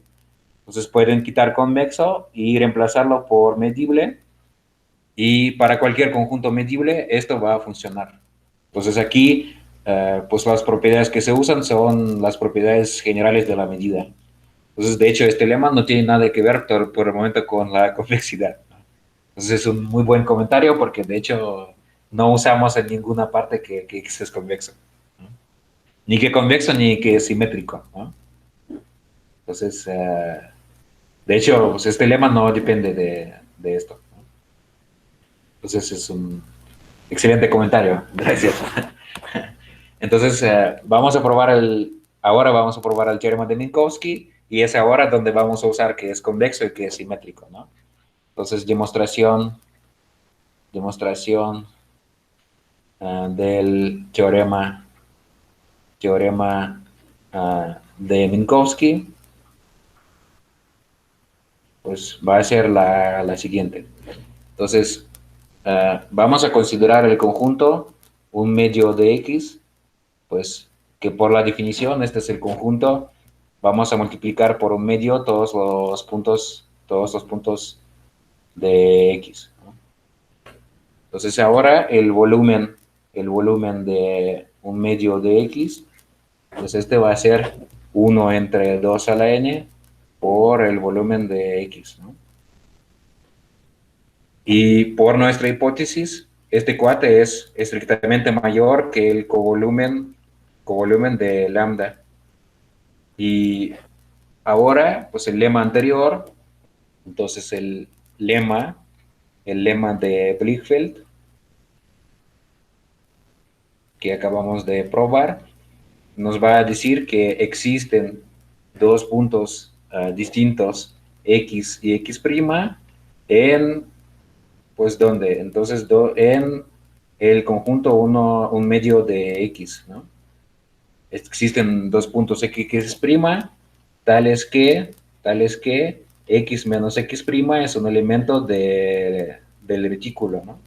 A: Entonces pueden quitar convexo y reemplazarlo por medible y para cualquier conjunto medible esto va a funcionar. Entonces aquí, pues las propiedades que se usan son las propiedades generales de la medida. Entonces, de hecho, este lema no tiene nada que ver por el momento con la complejidad. Entonces, es un muy buen comentario porque, de hecho, no usamos en ninguna parte que X es convexo, ¿no? Ni que convexo ni que simétrico, ¿no? Entonces, de hecho, pues este lema no depende de esto, ¿no? Entonces, es un excelente comentario. Gracias. Entonces, ahora vamos a probar el teorema de Minkowski y es ahora donde vamos a usar que es convexo y que es simétrico, ¿no? Entonces, demostración del teorema de Minkowski, pues va a ser la siguiente. Entonces, vamos a considerar el conjunto un medio de X, pues que por la definición este es el conjunto, vamos a multiplicar por un medio todos los puntos de X, ¿no? Entonces ahora el volumen de un medio de X, pues este va a ser 1 entre 2 a la n por el volumen de X, ¿no? Y por nuestra hipótesis, este cuate es estrictamente mayor que el covolumen de lambda. Y ahora, pues el lema anterior, entonces el lema de Blichfeld, que acabamos de probar, nos va a decir que existen dos puntos distintos, X y X' en, pues, ¿dónde? Entonces, en el conjunto un medio de X, ¿no? Existen dos puntos X', tales que X menos X' es un elemento del retículo, ¿no?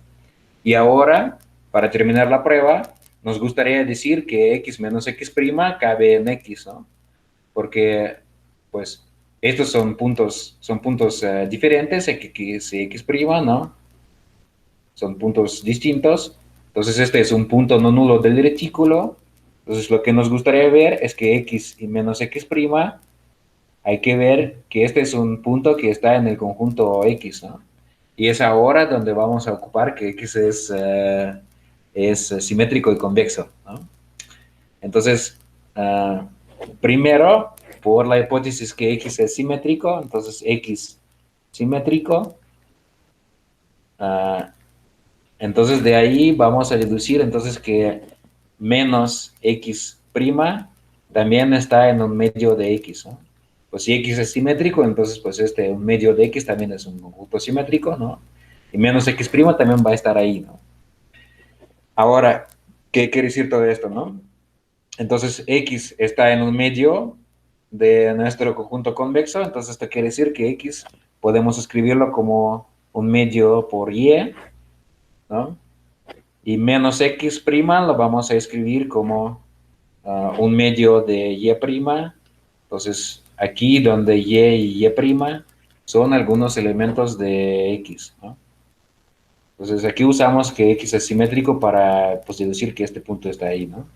A: Y ahora, para terminar la prueba, nos gustaría decir que X menos X' cabe en X, ¿no? Porque, pues, estos son puntos diferentes, X y X', ¿no? Son puntos distintos. Entonces, este es un punto no nulo del retículo. Entonces, lo que nos gustaría ver es que X y menos X', hay que ver que este es un punto que está en el conjunto X, ¿no? Y es ahora donde vamos a ocupar que X es simétrico y convexo, ¿no? Entonces, primero, por la hipótesis que X es simétrico, entonces X simétrico, uh, entonces de ahí vamos a deducir entonces que menos X' también está en un medio de X, ¿no? Pues si X es simétrico, entonces pues un medio de X también es un conjunto simétrico, ¿no? Y menos X' también va a estar ahí, ¿no? Ahora, ¿qué quiere decir todo esto, no? Entonces X está en un medio de nuestro conjunto convexo, entonces esto quiere decir que X podemos escribirlo como un medio por Y, ¿no? Y menos X' lo vamos a escribir como un medio de Y'. Entonces, aquí donde Y y Y' son algunos elementos de X, ¿no? Entonces, aquí usamos que X es simétrico para, pues, deducir que este punto está ahí, ¿no?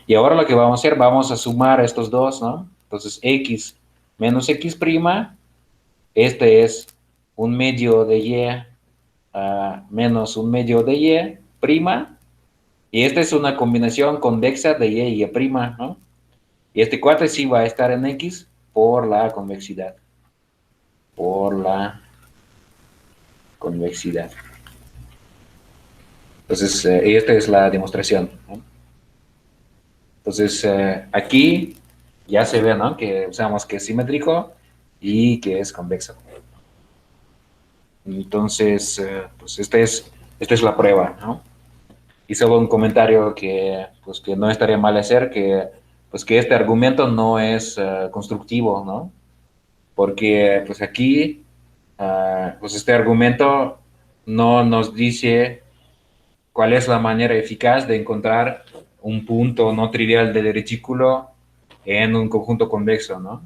A: Y ahora lo que vamos a hacer, vamos a sumar estos dos, ¿no? Entonces, X menos X', este es un medio de Y menos un medio de Y', y esta es una combinación convexa de Y y Y', ¿no? Y este cuate sí va a estar en X por la convexidad. Por la convexidad. Entonces, esta es la demostración, ¿no? Entonces, aquí ya se ve, ¿no? Que usamos que es simétrico y que es convexo. Entonces, pues esta es la prueba, ¿no? Y solo un comentario que, pues, que no estaría mal hacer, que pues que este argumento no es constructivo, ¿no? Porque pues aquí, pues este argumento no nos dice cuál es la manera eficaz de encontrar un punto no trivial del retículo en un conjunto convexo, ¿no?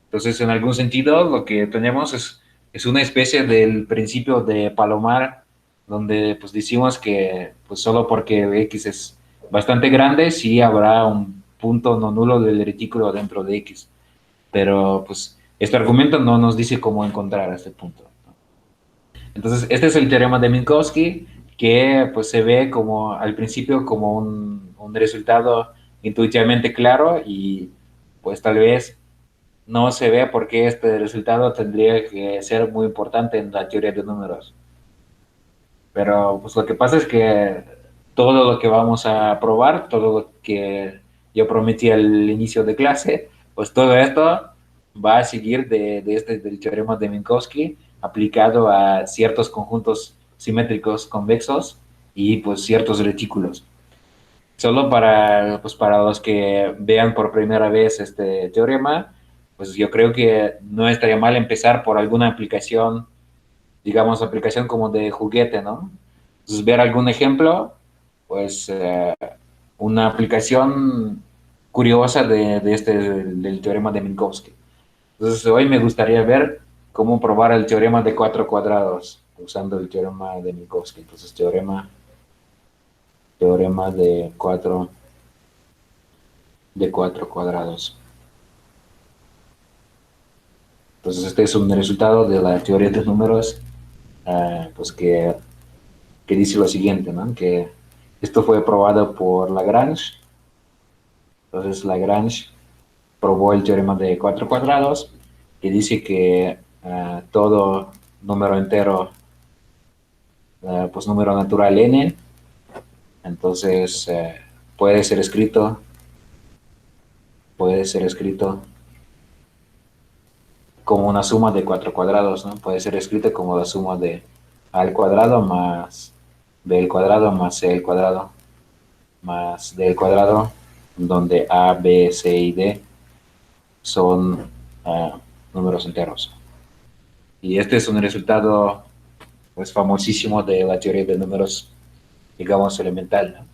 A: Entonces, en algún sentido, lo que tenemos es una especie del principio de Palomar, donde pues decimos que pues solo porque X es bastante grande, sí habrá un punto no nulo del retículo dentro de X. Pero pues este argumento no nos dice cómo encontrar este punto. Entonces, este es el teorema de Minkowski, que pues se ve como al principio como un resultado intuitivamente claro y pues tal vez no se ve por qué este resultado tendría que ser muy importante en la teoría de números. Pero pues lo que pasa es que todo lo que vamos a probar, todo lo que yo prometí al inicio de clase, pues todo esto va a seguir del teorema de Minkowski aplicado a ciertos conjuntos simétricos convexos y pues ciertos retículos. Solo pues, para los que vean por primera vez este teorema, pues yo creo que no estaría mal empezar por alguna aplicación, digamos, aplicación como de juguete, ¿no? Entonces, ver algún ejemplo, pues una aplicación curiosa del teorema de Minkowski. Entonces, hoy me gustaría ver cómo probar el teorema de cuatro cuadrados usando el teorema de Minkowski. Entonces, teorema de cuatro cuadrados. Entonces, este es un resultado de la teoría de números, pues que dice lo siguiente, ¿no? Que esto fue probado por Lagrange. Entonces, Lagrange probó el teorema de cuatro cuadrados, que dice que todo número entero, pues número natural n, entonces puede ser escrito como una suma de cuatro cuadrados, ¿no? Puede ser escrito como la suma de a al cuadrado más b al cuadrado más c al cuadrado más d al cuadrado, donde a, b, c y d son números enteros. Y este es un resultado pues famosísimo de la teoría de números, digamos, elemental, ¿no?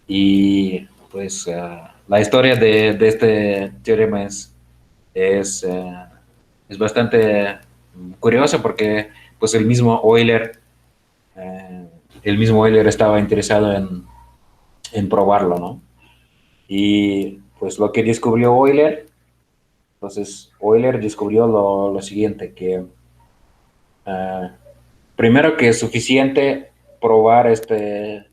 A: Y pues la historia de este teorema es, uh, es bastante curiosa porque pues el mismo Euler estaba interesado en probarlo, ¿no? Y pues lo que descubrió Euler, entonces Euler descubrió lo siguiente, que primero que es suficiente probar este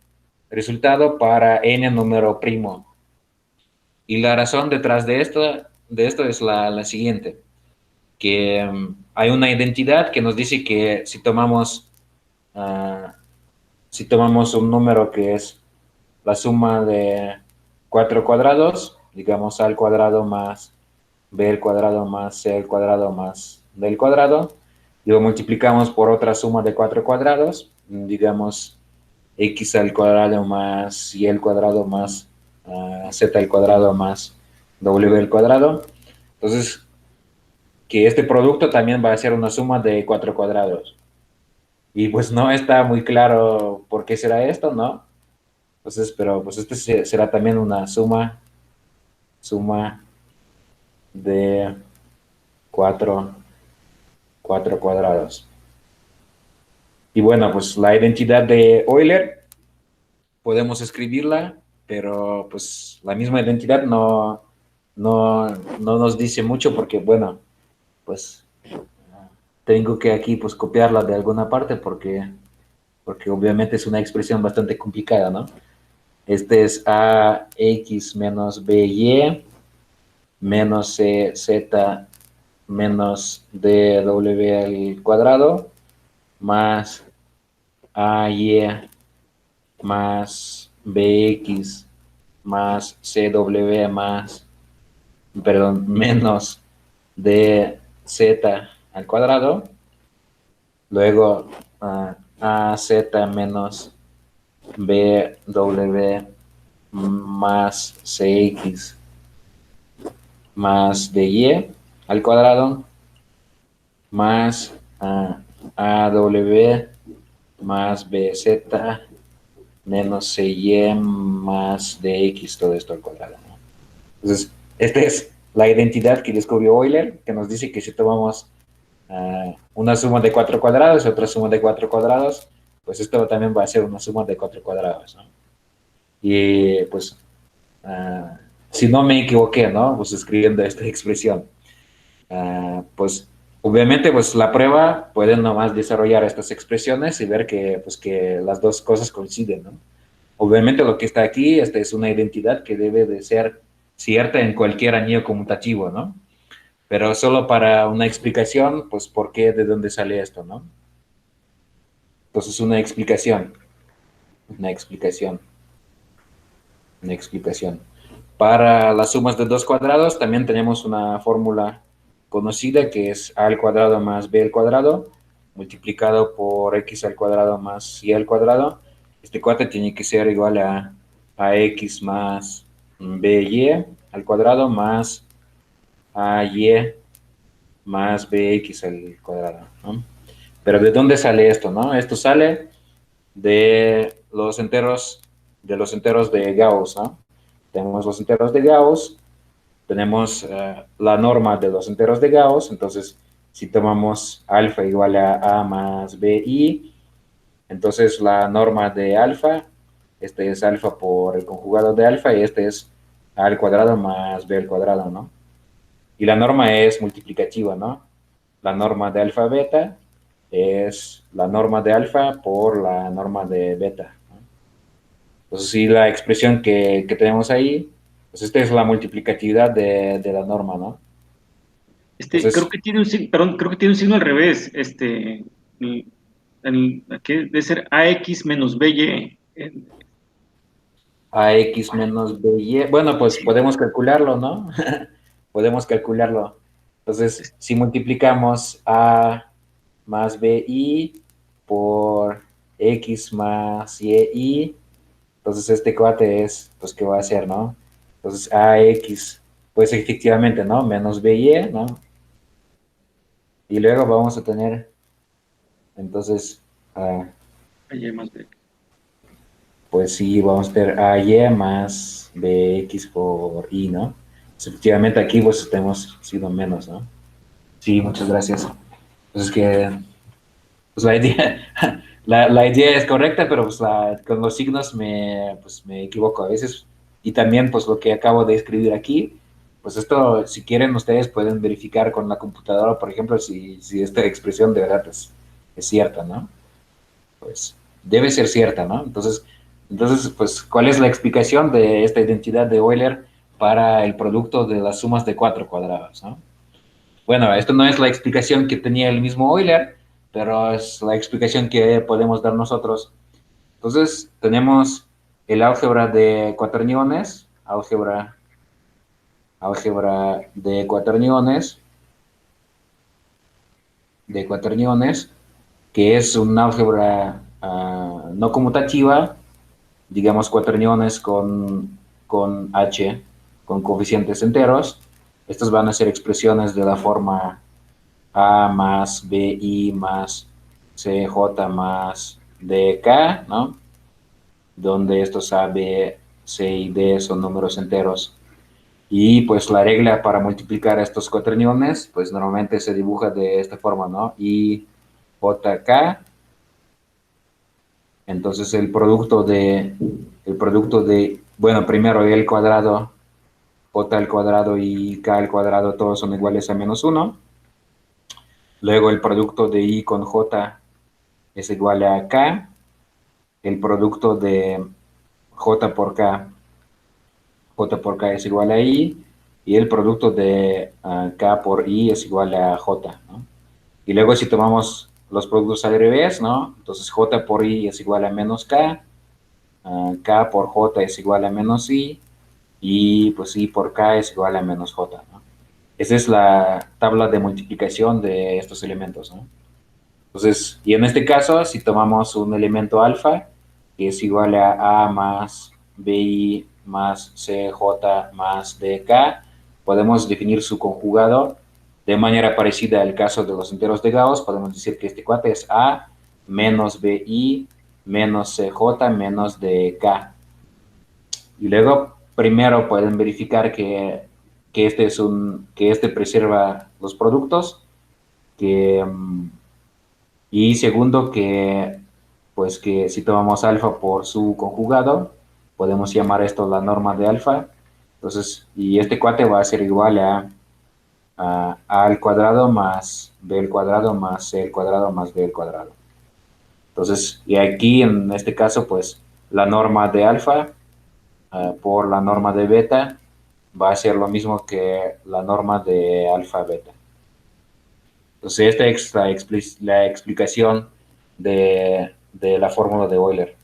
A: resultado para n número primo. Y la razón detrás de esto es la siguiente, que hay una identidad que nos dice que si tomamos un número que es la suma de cuatro cuadrados, digamos a al cuadrado más b al cuadrado más c al cuadrado más d al cuadrado, y lo multiplicamos por otra suma de cuatro cuadrados, digamos x al cuadrado más y al cuadrado más z al cuadrado más w al cuadrado. Entonces, que este producto también va a ser una suma de cuatro cuadrados. Y pues no está muy claro por qué será esto, ¿no? Entonces, pero pues este será también una suma de cuatro, cuatro cuadrados. Y bueno, pues la identidad de Euler podemos escribirla, pero pues la misma identidad no nos dice mucho porque, bueno, pues tengo que aquí pues copiarla de alguna parte porque obviamente es una expresión bastante complicada, ¿no? Este es ax menos by menos z menos dw al cuadrado más ay más bx más cw más, perdón, menos dz al cuadrado, luego az menos bw más cx más dy al cuadrado más aw más bz menos cy más dx, todo esto al cuadrado, ¿no? Entonces, esta es la identidad que descubrió Euler, que nos dice que si tomamos una suma de 4 cuadrados y otra suma de 4 cuadrados, pues esto también va a ser una suma de 4 cuadrados, ¿no? Y pues, si no me equivoqué, ¿no? Pues escribiendo esta expresión. Pues obviamente pues la prueba puede nomás desarrollar estas expresiones y ver que, pues, que las dos cosas coinciden, ¿no? Obviamente lo que está aquí, esta es una identidad que debe de ser cierta en cualquier anillo conmutativo, ¿no? Pero solo para una explicación, pues por qué, de dónde sale esto, ¿no? Entonces una explicación, una explicación, una explicación. Para las sumas de dos cuadrados también tenemos una fórmula conocida que es a al cuadrado más b al cuadrado multiplicado por x al cuadrado más y al cuadrado. Este cuate tiene que ser igual a x más by al cuadrado más ay más bx al cuadrado, ¿no? Pero ¿de dónde sale esto, no? Esto sale de los enteros de Gauss, ¿no? Tenemos los enteros de Gauss, tenemos la norma de los enteros de Gauss, entonces si tomamos alfa igual a más bi, entonces la norma de alfa, este es alfa por el conjugado de alfa y este es a al cuadrado más b al cuadrado, ¿no? Y la norma es multiplicativa, ¿no? La norma de alfa beta es la norma de alfa por la norma de beta, ¿no? Entonces, sí, la expresión que tenemos ahí, pues esta es la multiplicatividad de la norma, ¿no?
B: Creo
A: Entonces,
B: que tiene un signo, perdón, creo que tiene un signo al revés. Aquí debe ser AX menos BY.
A: ax menos by, bueno, pues
B: Sí,
A: podemos calcularlo, ¿no? Podemos calcularlo. Entonces, si multiplicamos a más bi por x más y, entonces este cuate es, pues, ¿qué va a hacer, no? Entonces, ax, pues efectivamente, ¿no? Menos by, ¿no? Y luego vamos a tener, entonces,
B: AY más B.
A: pues sí, vamos a tener ay más bx por y, ¿no? Pues, efectivamente aquí pues hemos sido menos, ¿no? Sí, muchas gracias. Pues es que pues la idea, la idea es correcta, pero pues con los signos pues me equivoco a veces. Y también pues lo que acabo de escribir aquí, pues esto, si quieren ustedes pueden verificar con la computadora, por ejemplo, si esta expresión de verdad es cierta, ¿no? Pues debe ser cierta, ¿no? Entonces, pues, ¿cuál es la explicación de esta identidad de Euler para el producto de las sumas de cuatro cuadrados, ¿no? Bueno, esto no es la explicación que tenía el mismo Euler, pero es la explicación que podemos dar nosotros. Entonces, tenemos el álgebra de cuaterniones, álgebra de cuaterniones, que es un álgebra no conmutativa, digamos cuaterniones con h, con coeficientes enteros. Estas van a ser expresiones de la forma a más bi más cj más dk, ¿no? Donde estos a, b, c y d son números enteros. Y pues la regla para multiplicar estos cuaterniones, pues normalmente se dibuja de esta forma, ¿no? Y jk, entonces el producto de, bueno, primero el cuadrado, j al cuadrado y k al cuadrado, todos son iguales a menos 1. Luego el producto de i con j es igual a k. El producto de j por k, es igual a i. Y el producto de k por i es igual a j, ¿no? Y luego si tomamos los productos al revés, ¿no? Entonces j por i es igual a menos k. K por j es igual a menos i. Y pues i por k es igual a menos j, ¿no? Esa es la tabla de multiplicación de estos elementos, ¿no? Entonces, y en este caso, si tomamos un elemento alfa, que es igual a más bi más CJ más DK, podemos definir su conjugado de manera parecida al caso de los enteros de Gauss. Podemos decir que este cuate es A menos BI menos CJ menos DK. Y luego, primero pueden verificar que este preserva los productos, y segundo pues que si tomamos alfa por su conjugado, podemos llamar esto la norma de alfa. Entonces, y este cuate va a ser igual a a al cuadrado más b al cuadrado más c al cuadrado más d al cuadrado. Entonces, y aquí en este caso, pues la norma de alfa por la norma de beta va a ser lo mismo que la norma de alfa beta. Entonces, esta es la explicación de la fórmula de Euler.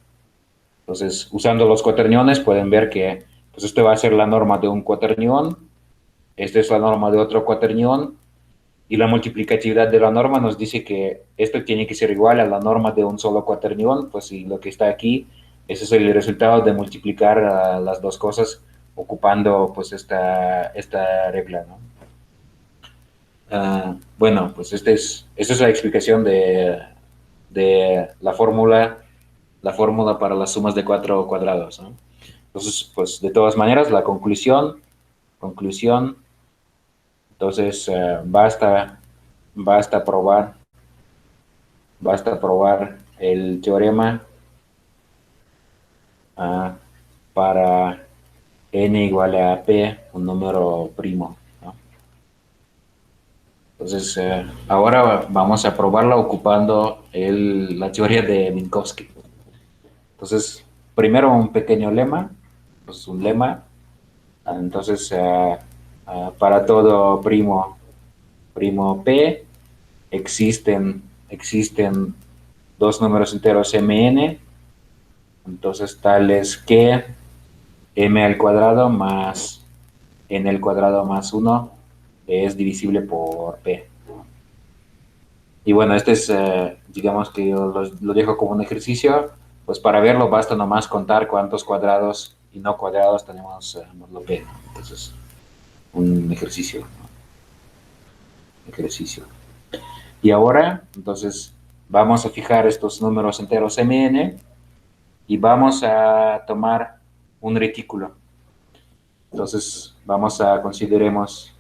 A: Entonces, usando los cuaterniones, pueden ver que pues, esto va a ser la norma de un cuaternión, esta es la norma de otro cuaternión, y la multiplicatividad de la norma nos dice que esto tiene que ser igual a la norma de un solo cuaternión, pues si lo que está aquí, ese es el resultado de multiplicar las dos cosas ocupando pues esta regla, ¿no? Bueno, pues esta es la explicación de la fórmula para las sumas de cuatro cuadrados, ¿no? Entonces, pues de todas maneras, la conclusión, entonces basta probar el teorema para n igual a p, un número primo, ¿no? Entonces, ahora vamos a probarla ocupando la teoría de Minkowski. Entonces, primero un pequeño lema, pues un lema. Entonces, para todo primo p, existen dos números enteros mn, entonces tales que m al cuadrado más n al cuadrado más 1 es divisible por p. Y bueno, este es, digamos que yo lo dejo como un ejercicio, pues para verlo basta nomás contar cuántos cuadrados y no cuadrados tenemos módulo p, ¿no? Entonces, un ejercicio, ¿no? Ejercicio. Y ahora, entonces, vamos a fijar estos números enteros mn y vamos a tomar un retículo. Entonces, consideremos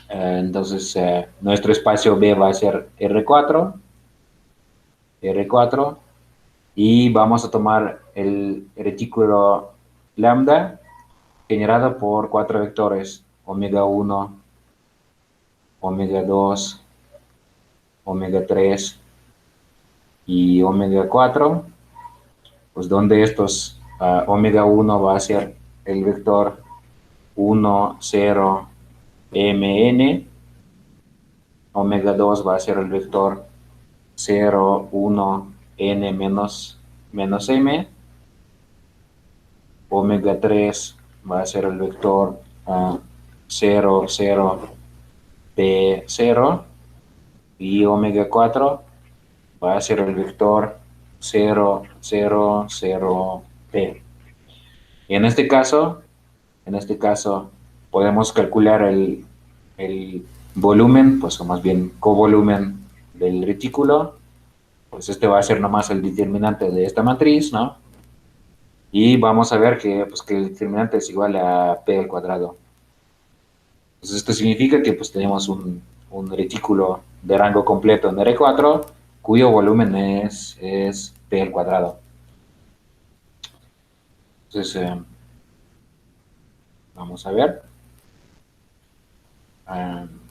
A: entonces, nuestro espacio B va a ser R4, y vamos a tomar el retículo lambda generado por cuatro vectores, omega 1, omega 2, omega 3 y omega 4, pues donde estos omega 1 va a ser el vector 1, 0, mn, omega 2 va a ser el vector 0, 1, n menos m, omega 3 va a ser el vector 0, 0, p 0, y omega 4 va a ser el vector 0, 0, 0, p. Y en este caso podemos calcular el volumen, pues o más bien covolumen del retículo, pues este va a ser nomás el determinante de esta matriz, ¿no? Y vamos a ver pues, que el determinante es igual a p al cuadrado. Entonces esto significa que pues tenemos un retículo de rango completo en R4, cuyo volumen es p al cuadrado. Entonces, vamos a ver.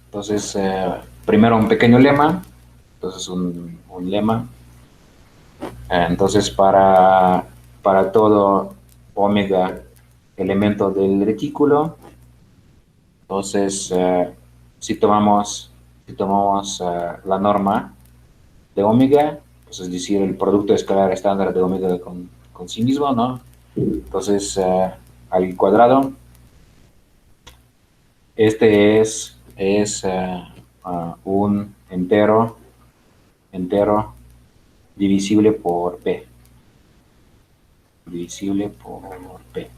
A: Entonces, primero un pequeño lema. Entonces, un lema. Entonces, para todo omega elemento del retículo, entonces, si tomamos la norma de omega, pues es decir, el producto escalar estándar de omega con sí mismo, ¿no? Entonces, al cuadrado, este es un entero divisible por p. divisible por P.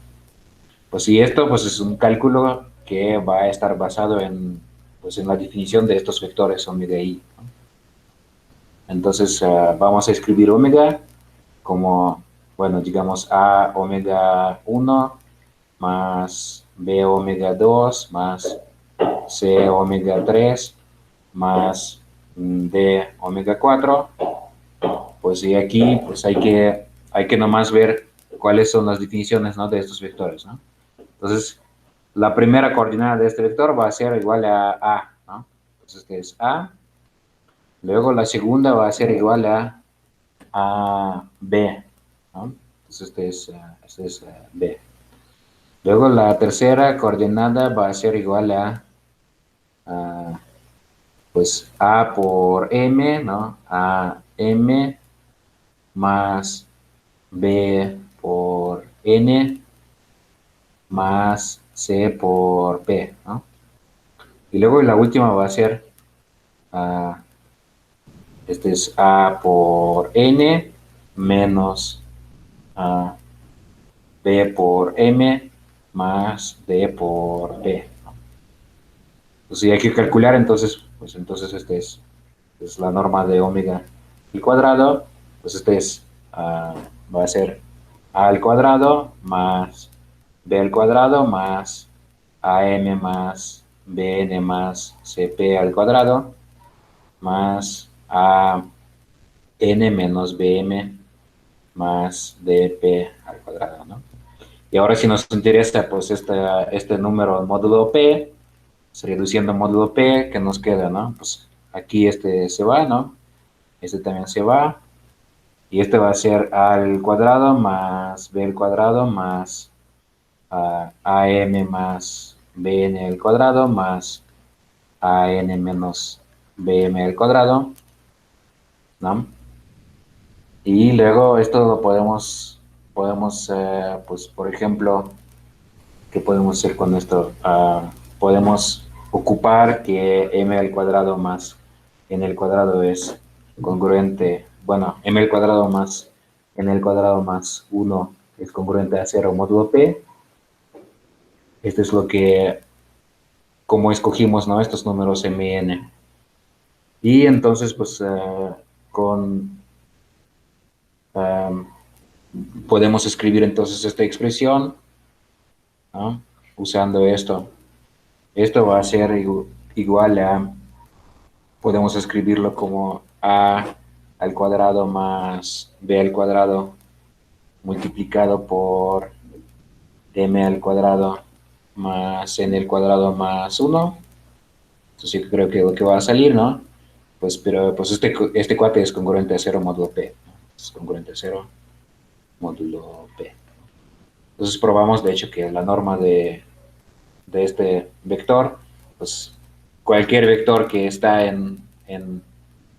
A: Pues sí, esto pues es un cálculo que va a estar basado en, pues, en la definición de estos vectores omega y, ¿no? Entonces vamos a escribir omega como, bueno, digamos A omega 1 más B omega 2 más C omega 3 más D omega 4. Pues y aquí pues hay que nomás ver cuáles son las definiciones, ¿no?, de estos vectores, ¿no? Entonces, la primera coordenada de este vector va a ser igual a, ¿no? Entonces, este es A. Luego la segunda va a ser igual a B, ¿no? Entonces, este es B. Luego la tercera coordenada va a ser igual a, pues, A por M, ¿no? A M más B por N más C por P, ¿no? Y luego la última va a ser, este es A por N menos B por M más D por P, ¿no? Pues si hay que calcular, entonces, pues entonces es la norma de omega al cuadrado, pues va a ser A al cuadrado más B al cuadrado más AM más BN más CP al cuadrado más AN menos BM más DP al cuadrado, ¿no? Y ahora si nos interesa pues este número módulo P, pues, reduciendo módulo P, ¿qué nos queda, no? Pues aquí este se va, ¿no? Este también se va. Y este va a ser A al cuadrado más B al cuadrado más AM más BN al cuadrado más AN menos BM al cuadrado, ¿no? Y luego esto lo podemos pues por ejemplo, ¿qué podemos hacer con esto? Podemos ocupar que m al cuadrado más n al cuadrado es congruente, bueno, m al cuadrado más n al cuadrado más 1 es congruente a 0 módulo p. Esto es lo que, como escogimos, ¿no?, estos números m y n. Y entonces, pues, con podemos escribir entonces esta expresión, ¿no?, usando esto. Esto va a ser igual a, podemos escribirlo como a al cuadrado más b al cuadrado multiplicado por m al cuadrado más n al cuadrado más 1. Entonces yo creo que lo que va a salir, ¿no? Pues, pero pues este cuate es congruente a 0 módulo p, ¿no? Es congruente a 0 módulo p. Entonces probamos, de hecho, que la norma de este vector, pues cualquier vector que está en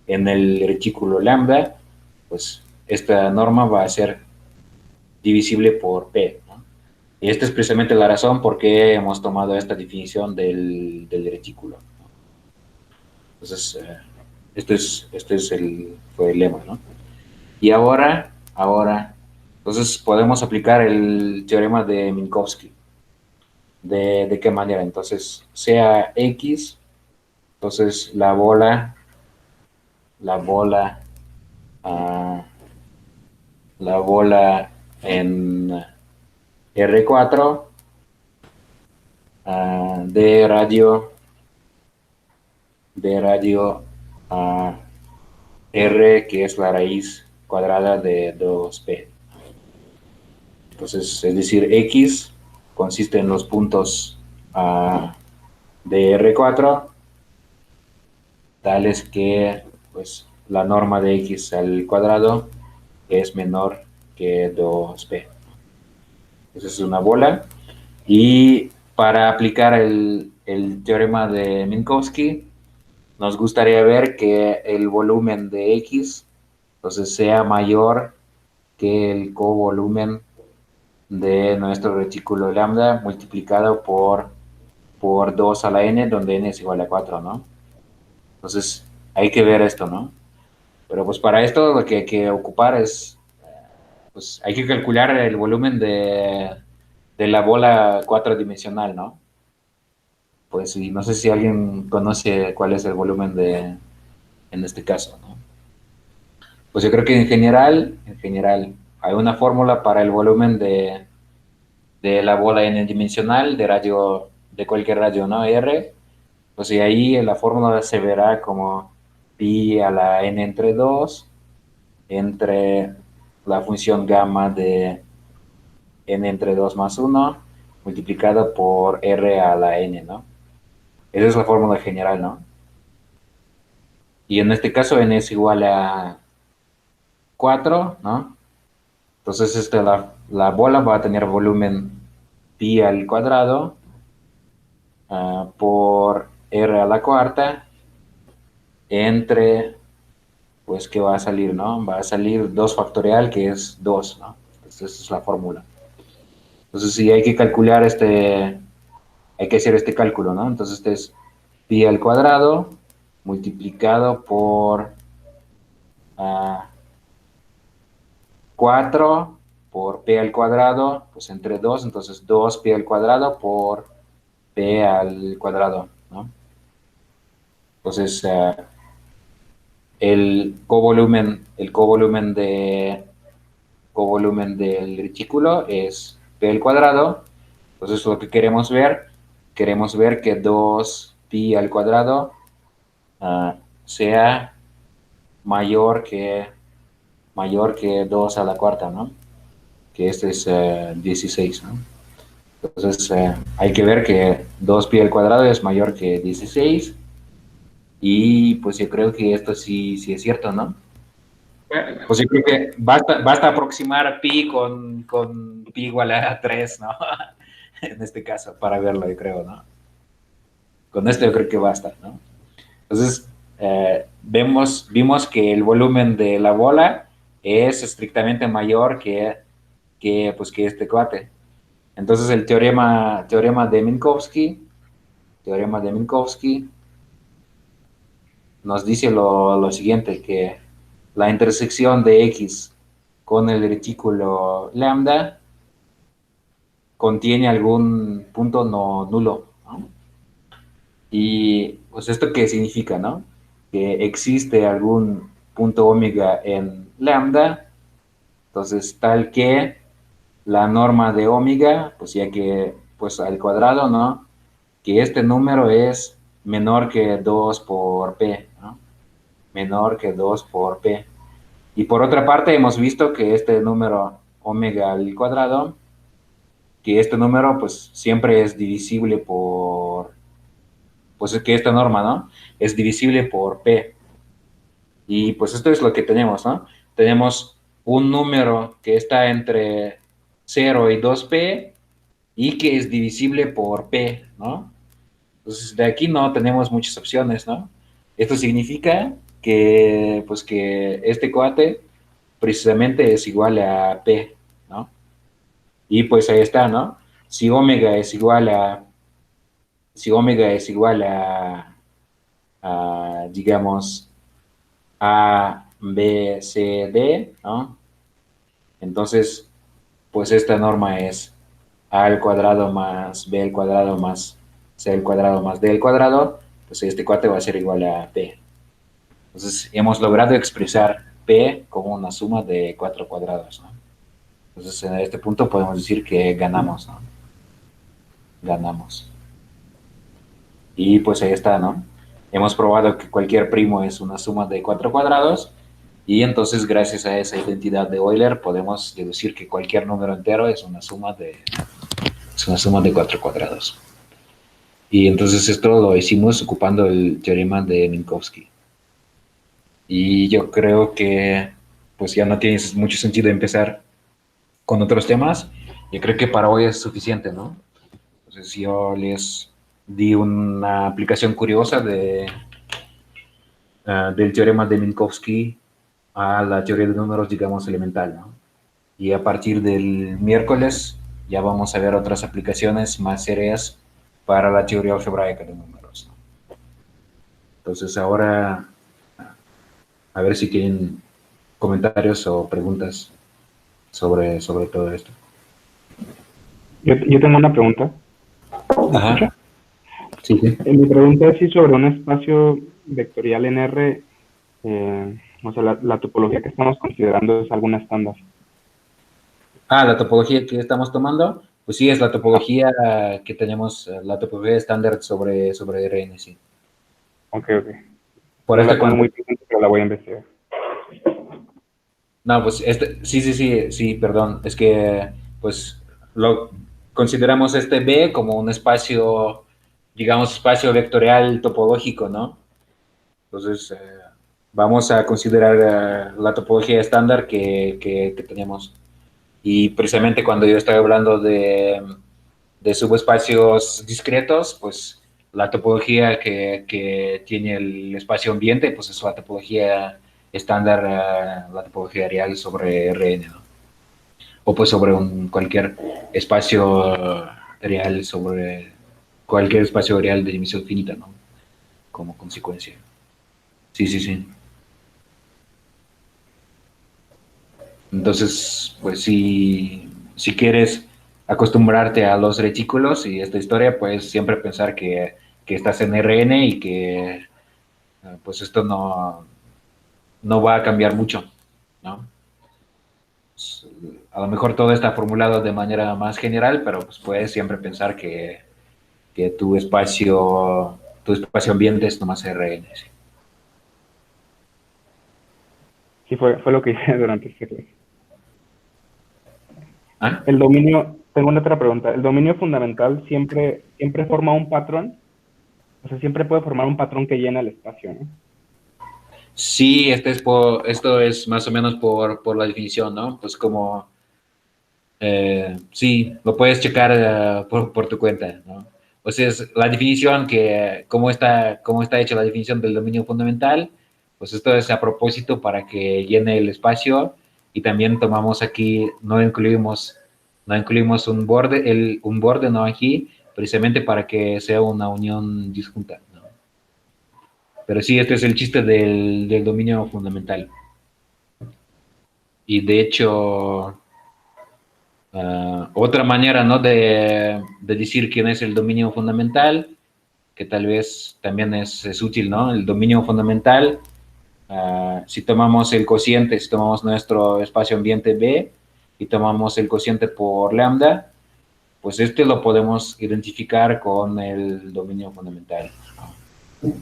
A: el retículo lambda, pues esta norma va a ser divisible por P, ¿no? Y esta es precisamente la razón por qué hemos tomado esta definición del retículo, ¿no? Entonces, fue el lema, ¿no? Y ahora, entonces podemos aplicar el teorema de Minkowski. ¿De qué manera? Entonces, sea X, entonces ah, la bola en R4 de radio a R, que es la raíz cuadrada de 2P. Entonces, es decir, X consiste en los puntos de R4, tales que pues, la norma de X al cuadrado es menor que 2P. Esa es una bola. Y para aplicar el teorema de Minkowski, nos gustaría ver que el volumen de X entonces sea mayor que el covolumen de nuestro retículo lambda multiplicado por 2 a la n, donde n es igual a 4, ¿no? Entonces hay que ver esto, ¿no? Pero pues para esto lo que hay que ocupar es pues hay que calcular el volumen de la bola cuatrodimensional, ¿no? Pues y no sé si alguien conoce cuál es el volumen en este caso, ¿no? Pues yo creo que en general, hay una fórmula para el volumen de la bola n-dimensional de radio, de cualquier radio, ¿no? R, pues y ahí la fórmula se verá como pi a la n entre 2 entre la función gamma de n entre 2 más 1 multiplicado por r a la n, ¿no? Esa es la fórmula general, ¿no? Y en este caso n es igual a 4, ¿no? Entonces la bola va a tener volumen pi al cuadrado por r a la cuarta entre, pues, ¿qué va a salir, no? Va a salir 2 factorial, que es 2, ¿no? Entonces, esa es la fórmula. Entonces, sí, hay que calcular hay que hacer este cálculo, ¿no? Entonces, este es pi al cuadrado multiplicado por 4 por p al cuadrado, pues entre 2, entonces 2p al cuadrado por p al cuadrado, ¿no? Entonces, el covolumen del retículo es p al cuadrado. Entonces, lo que queremos ver que 2pi al cuadrado sea mayor que 2 a la cuarta, ¿no? Que este es 16, ¿no? Entonces, hay que ver que 2pi al cuadrado es mayor que 16 y pues yo creo que esto sí es cierto, ¿no? Pues yo creo que basta aproximar pi con pi igual a 3, ¿no? En este caso, para verlo, yo creo, ¿no? Con esto yo creo que basta, ¿no? Entonces, vimos que el volumen de la bola es estrictamente mayor pues, que este cuate. Entonces, el teorema de Minkowski nos dice lo siguiente, que la intersección de X con el retículo lambda contiene algún punto no nulo, ¿no? Y pues esto qué significa, ¿no? Que existe algún punto omega en lambda, entonces tal que la norma de omega, pues ya que pues al cuadrado, ¿no? Que este número es menor que 2 por p, ¿no? Menor que 2 por p. Y por otra parte hemos visto que este número omega al cuadrado, que este número pues siempre es divisible pues que esta norma, ¿no? Es divisible por p. Y pues esto es lo que tenemos, ¿no? Tenemos un número que está entre 0 y 2p y que es divisible por p, ¿no? Entonces de aquí no tenemos muchas opciones, ¿no? Esto significa que, pues que este cuate precisamente es igual a p, ¿no? Y pues ahí está, ¿no? Si omega es igual a, si omega es igual digamos, a, B, C, D, ¿no? Entonces, pues esta norma es a al cuadrado más b al cuadrado más c al cuadrado más d al cuadrado, pues este cuate va a ser igual a p. Entonces, hemos logrado expresar p como una suma de 4 cuadrados, ¿no? Entonces, en este punto podemos decir que ganamos, ¿no? Ganamos. Y pues ahí está, ¿no? Hemos probado que cualquier primo es una suma de 4 cuadrados y entonces gracias a esa identidad de Euler podemos deducir que cualquier número entero es una suma de 4 cuadrados. Y entonces esto lo hicimos ocupando el teorema de Minkowski. Y yo creo que pues ya no tiene mucho sentido empezar con otros temas. Yo creo que para hoy es suficiente, ¿no? Entonces yo les di una aplicación curiosa del teorema de Minkowski a la teoría de números, digamos, elemental, ¿no? Y a partir del miércoles ya vamos a ver otras aplicaciones más serias para la teoría algebraica de números, ¿no? Entonces ahora, a ver si tienen comentarios o preguntas. sobre todo esto.
C: Yo tengo una pregunta.
A: Ajá. Sí, sí.
C: Mi pregunta es si sobre un espacio vectorial en R, o sea, la topología que estamos considerando es algún estándar.
A: La topología que estamos tomando, pues sí, es la topología que tenemos, la topología estándar sobre RN, sí.
C: Ok.
A: Por
C: No la
A: esto
C: tengo
A: cuando...
C: muy presente, pero la voy a investigar.
A: No, pues sí, perdón. Es que, pues, lo consideramos este B como un espacio, digamos, espacio vectorial topológico, ¿no? Entonces, vamos a considerar la topología estándar que tenemos. Y precisamente cuando yo estoy hablando de subespacios discretos, pues la topología que tiene el espacio ambiente, pues es la topología estándar, la topología real sobre Rn, ¿no? O pues sobre cualquier espacio real, sobre cualquier espacio real de dimensión finita, ¿no? Como consecuencia. Sí. Entonces, pues si quieres acostumbrarte a los retículos y esta historia, pues siempre pensar que estás en RN y que pues esto no va a cambiar mucho, ¿no? Pues, a lo mejor todo está formulado de manera más general, pero pues puedes siempre pensar que tu espacio ambiente es nomás RN. ¿Sí?
C: Sí, fue lo que hice durante este clase.
A: ¿Ah?
C: El dominio, tengo una otra pregunta. ¿El dominio fundamental siempre forma un patrón? O sea, siempre puede formar un patrón que llena el espacio, ¿no?
A: Sí, esto es más o menos por la definición, ¿no? Pues como sí, lo puedes checar por tu cuenta, ¿no? O sea, es la definición cómo está hecha la definición del dominio fundamental, pues esto es a propósito para que llene el espacio y también tomamos aquí, no incluimos un borde, no aquí, precisamente para que sea una unión disjunta, ¿no? Pero sí, este es el chiste del dominio fundamental. Y de hecho, otra manera, ¿no? de decir quién es el dominio fundamental, que tal vez también es útil, ¿no? El dominio fundamental, si tomamos el cociente, si tomamos nuestro espacio ambiente B y tomamos el cociente por lambda, pues este lo podemos identificar con el dominio fundamental, ¿no?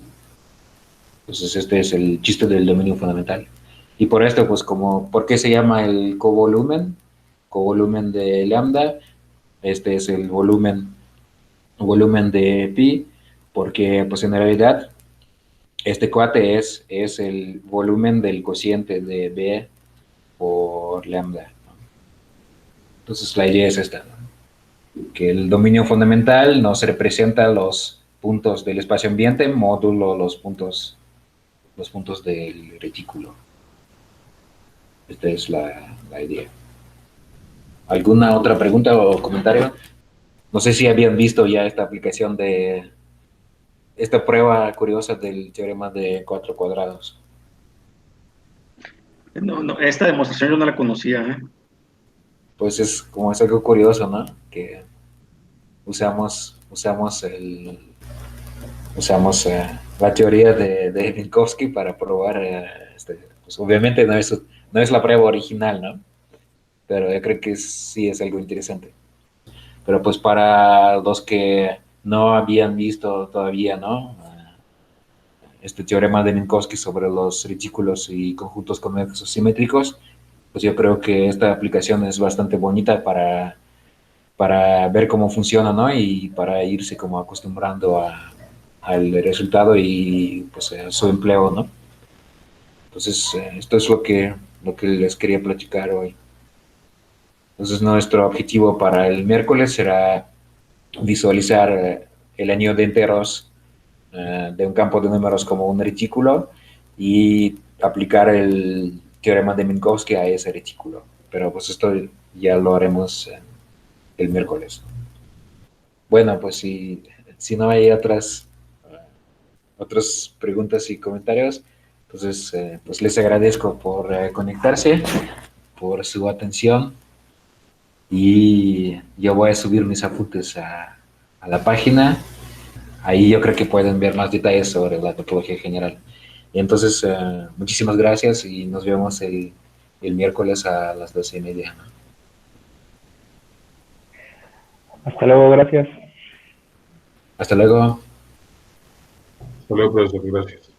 A: Entonces este es el chiste del dominio fundamental. Y por esto, pues ¿por qué se llama el covolumen? Covolumen de lambda. Este es el volumen de pi, porque pues en realidad este cuate es el volumen del cociente de B por lambda, ¿no? Entonces la idea es esta, ¿no? Que el dominio fundamental nos representa los puntos del espacio ambiente módulo los puntos del retículo. Esta es la idea. ¿Alguna otra pregunta o comentario? No sé si habían visto ya esta aplicación de esta prueba curiosa del teorema de cuatro cuadrados.
B: No, esta demostración yo no la conocía, ¿eh?
A: Pues es algo curioso, ¿no? Que usamos la teoría de Minkowski para probar, pues obviamente no es la prueba original, ¿no? Pero yo creo que sí es algo interesante. Pero pues para los que no habían visto todavía, ¿no? Este teorema de Minkowski sobre los retículos y conjuntos convexos simétricos, pues yo creo que esta aplicación es bastante bonita para ver cómo funciona, ¿no? Y para irse como acostumbrando al resultado y pues a su empleo, ¿no? Entonces, esto es lo que les quería platicar hoy. Entonces, nuestro objetivo para el miércoles será visualizar el anillo de enteros de un campo de números como un retículo y aplicar el teorema de Minkowski a ese retículo. Pero pues esto ya lo haremos el miércoles. Bueno, pues si no hay otras preguntas y comentarios, entonces pues les agradezco por conectarse por su atención y yo voy a subir mis apuntes a la página. Ahí yo creo que pueden ver más detalles sobre la topología general. Entonces, muchísimas gracias y nos vemos el miércoles a las 12:30, ¿no?
C: Hasta luego, gracias.
A: Hasta luego.
D: Hasta luego, profesor. Gracias.